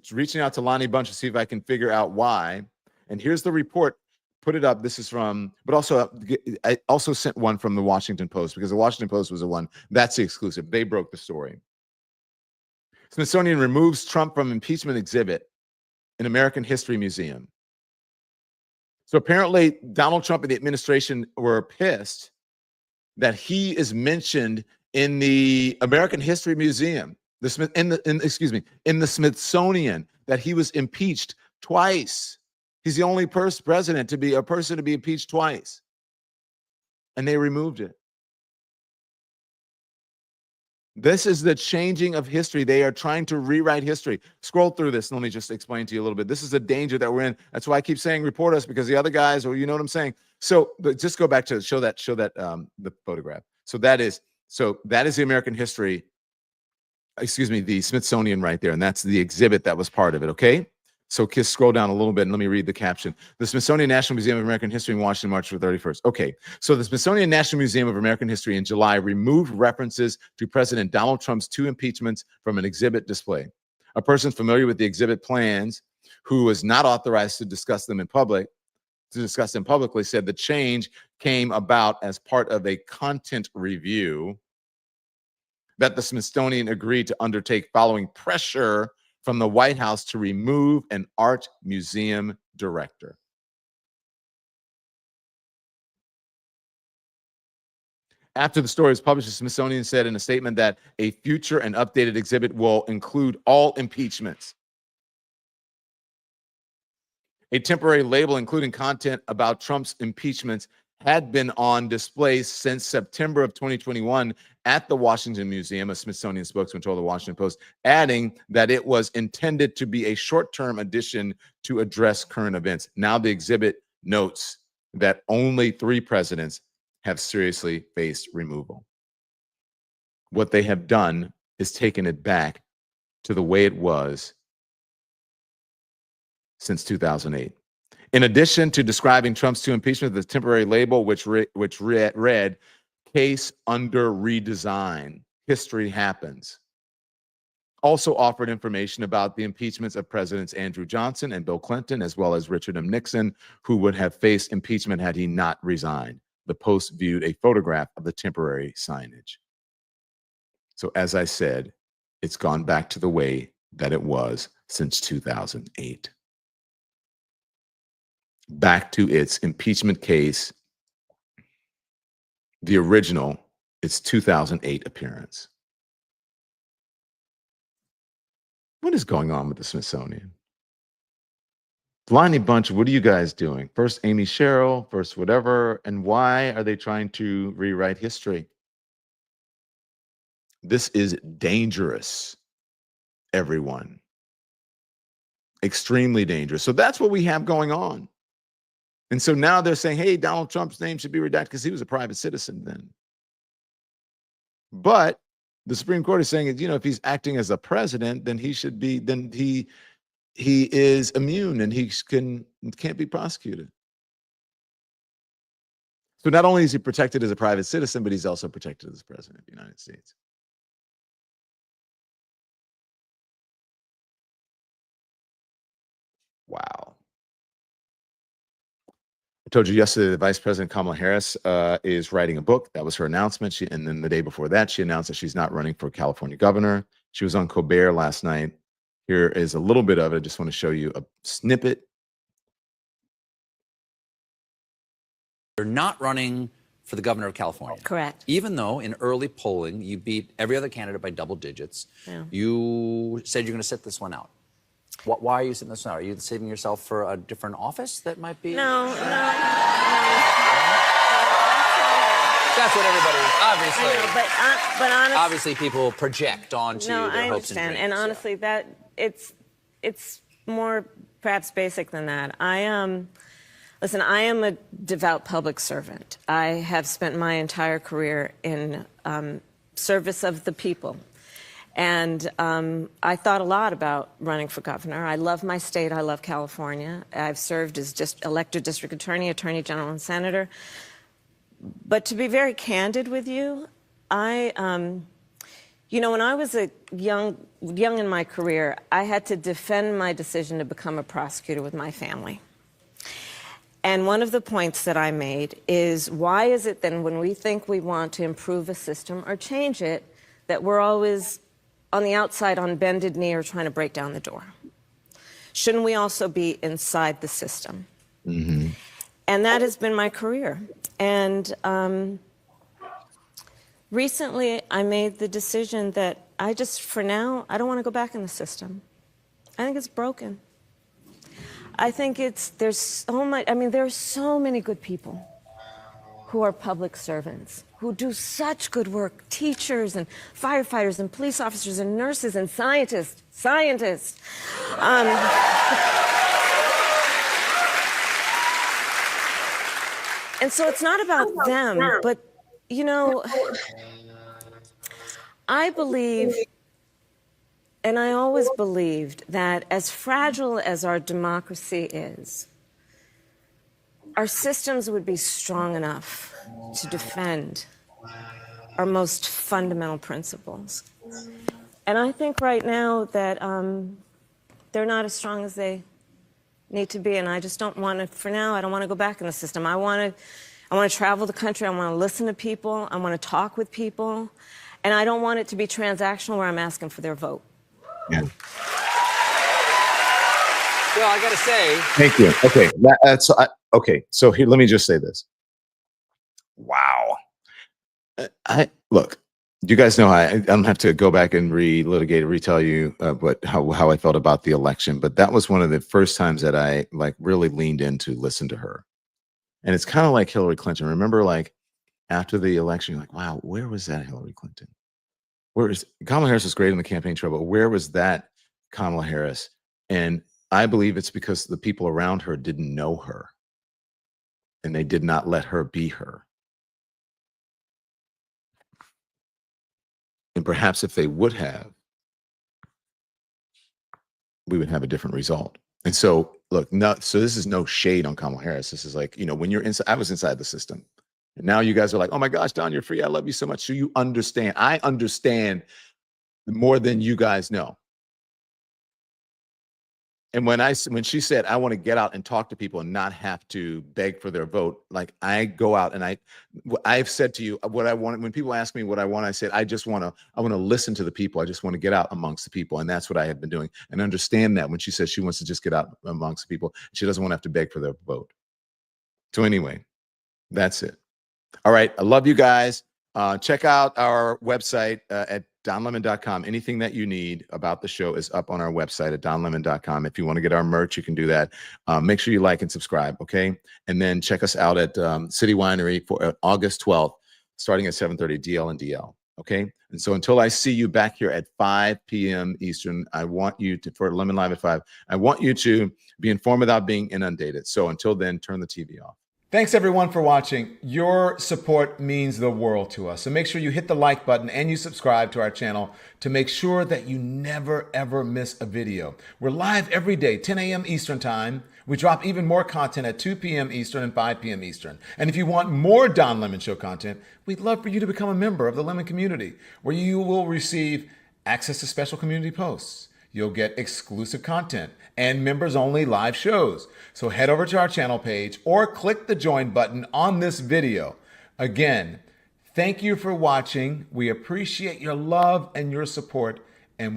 reaching out to Lonnie Bunch to see if I can figure out why. And here's the report. Put it up. This is from, but also I also sent one from the Washington Post because the Washington Post was the one. That's the exclusive. They broke the story. Smithsonian removes Trump from impeachment exhibit in American History Museum. So apparently Donald Trump and the administration were pissed that he is mentioned in the American History Museum, in the Smithsonian, that he was impeached twice. He's the only president to be a person to be impeached twice. And they removed it. This is the changing of history. They are trying to rewrite history. Scroll through this. Let me just explain to you a little bit. This is a danger that we're in. That's why I keep saying report us, because the other guys, or you know what I'm saying. So just go back to show that the photograph. So that is the American history, the Smithsonian right there. And that's the exhibit that was part of it. Okay. So just scroll down a little bit and let me read the caption. The Smithsonian National Museum of American History in Washington, March 31st. Okay, so the Smithsonian National Museum of American History in July removed references to President Donald Trump's 2 impeachments from an exhibit display. A person familiar with the exhibit plans, who was not authorized to discuss them publicly, said the change came about as part of a content review that the Smithsonian agreed to undertake following pressure from the White House to remove an art museum director. After the story was published, the Smithsonian said in a statement that a future and updated exhibit will include all impeachments. A temporary label including content about Trump's impeachments had been on display since September of 2021 at the Washington Museum, a Smithsonian spokesman told the Washington Post, adding that it was intended to be a short-term addition to address current events. Now the exhibit notes that only 3 presidents have seriously faced removal. What they have done is taken it back to the way it was since 2008. In addition to describing Trump's 2 impeachments, the temporary label, which read "Case under redesign, history happens," also offered information about the impeachments of Presidents Andrew Johnson and Bill Clinton, as well as Richard M. Nixon, who would have faced impeachment had he not resigned. The Post viewed a photograph of the temporary signage. So as I said, it's gone back to the way that it was since 2008. Back to its impeachment case, the original, its 2008 appearance. What is going on with the Smithsonian? Lonnie Bunch, what are you guys doing? First Amy Sherald, first whatever, and why are they trying to rewrite history? This is dangerous, everyone. Extremely dangerous. So that's what we have going on. And so now they're saying, hey, Donald Trump's name should be redacted because he was a private citizen then. But the Supreme Court is saying, if he's acting as a president, then he should be, then he is immune and he can't be prosecuted. So not only is he protected as a private citizen, but he's also protected as president of the United States. Wow. I told you yesterday that Vice President Kamala Harris is writing a book. That was her announcement. And then the day before that, she announced that she's not running for California governor. She was on Colbert last night. Here is a little bit of it. I just want to show you a snippet. You're not running for the governor of California. Correct. Even though in early polling, you beat every other candidate by double digits. Yeah. You said you're going to sit this one out. Why are you sitting this one out? Are you saving yourself for a different office that might be? No. That's what everybody, obviously. I know, but honestly, obviously, people project onto no, their I hopes and understand. dreams. And honestly, that it's more perhaps basic than that. Listen, I am a devout public servant. I have spent my entire career in service of the people. And I thought a lot about running for governor. I love my state. I love California. I've served as just elected district attorney, attorney general, and senator. But to be very candid with you, when I was young in my career, I had to defend my decision to become a prosecutor with my family. And one of the points that I made is, why is it then when we think we want to improve a system or change it, that we're always on the outside on bended knee or trying to break down the door? Shouldn't we also be inside the system? Mm-hmm. And that has been my career. And recently I made the decision that for now, I don't want to go back in the system. I think it's broken. I think there's so much, there are so many good people who are public servants, who do such good work, teachers and firefighters and police officers and nurses and scientists. And so it's not about them, but, I believe, and I always believed, that as fragile as our democracy is, our systems would be strong enough to defend our most fundamental principles. And I think right now that they're not as strong as they need to be, and I just don't want to, for now, I don't want to go back in the system. I want to travel the country, I want to listen to people, I want to talk with people, and I don't want it to be transactional where I'm asking for their vote. Yeah. Well, I got to say. Thank you. Okay. Okay. So here, let me just say this. Wow. Look, you guys know I don't have to go back and retell you how I felt about the election, but that was one of the first times that I really leaned in to listen to her. And it's kind of like Hillary Clinton. Remember, after the election, you're like, wow, where was that Hillary Clinton? Kamala Harris was great in the campaign trail, but where was that Kamala Harris? And I believe it's because the people around her didn't know her, and they did not let her be her. And perhaps if they would have, we would have a different result. And so, look, so this is no shade on Kamala Harris. This is when you're inside, I was inside the system. And now you guys are like, oh my gosh, Don, you're free. I love you so much. So you understand. I understand more than you guys know. And when she said, I want to get out and talk to people and not have to beg for their vote, I go out and I've said to you what I want. When people ask me what I want, I said, I want to listen to the people. I just want to get out amongst the people. And that's what I have been doing. And understand that when she says she wants to just get out amongst the people, she doesn't want to have to beg for their vote. So anyway, that's it. All right. I love you guys. Check out our website at donlemon.com. Anything that you need about the show is up on our website at donlemon.com. If you want to get our merch, you can do that. Make sure you like and subscribe, okay? And then check us out at City Winery for August 12th, starting at 7:30, DL and DL, okay? And so until I see you back here at 5 p.m. Eastern, I want you to, for Lemon Live at 5, I want you to be informed without being inundated. So until then, turn the TV off. Thanks everyone for watching. Your support means the world to us. So make sure you hit the like button and you subscribe to our channel to make sure that you never ever miss a video. We're live every day, 10 a.m. Eastern time. We drop even more content at 2 p.m. Eastern and 5 p.m. Eastern. And if you want more Don Lemon Show content, we'd love for you to become a member of the Lemon community, where you will receive access to special community posts. you'll get exclusive content and members-only live shows. So head over to our channel page or click the join button on this video. Again, thank you for watching. We appreciate your love and your support, and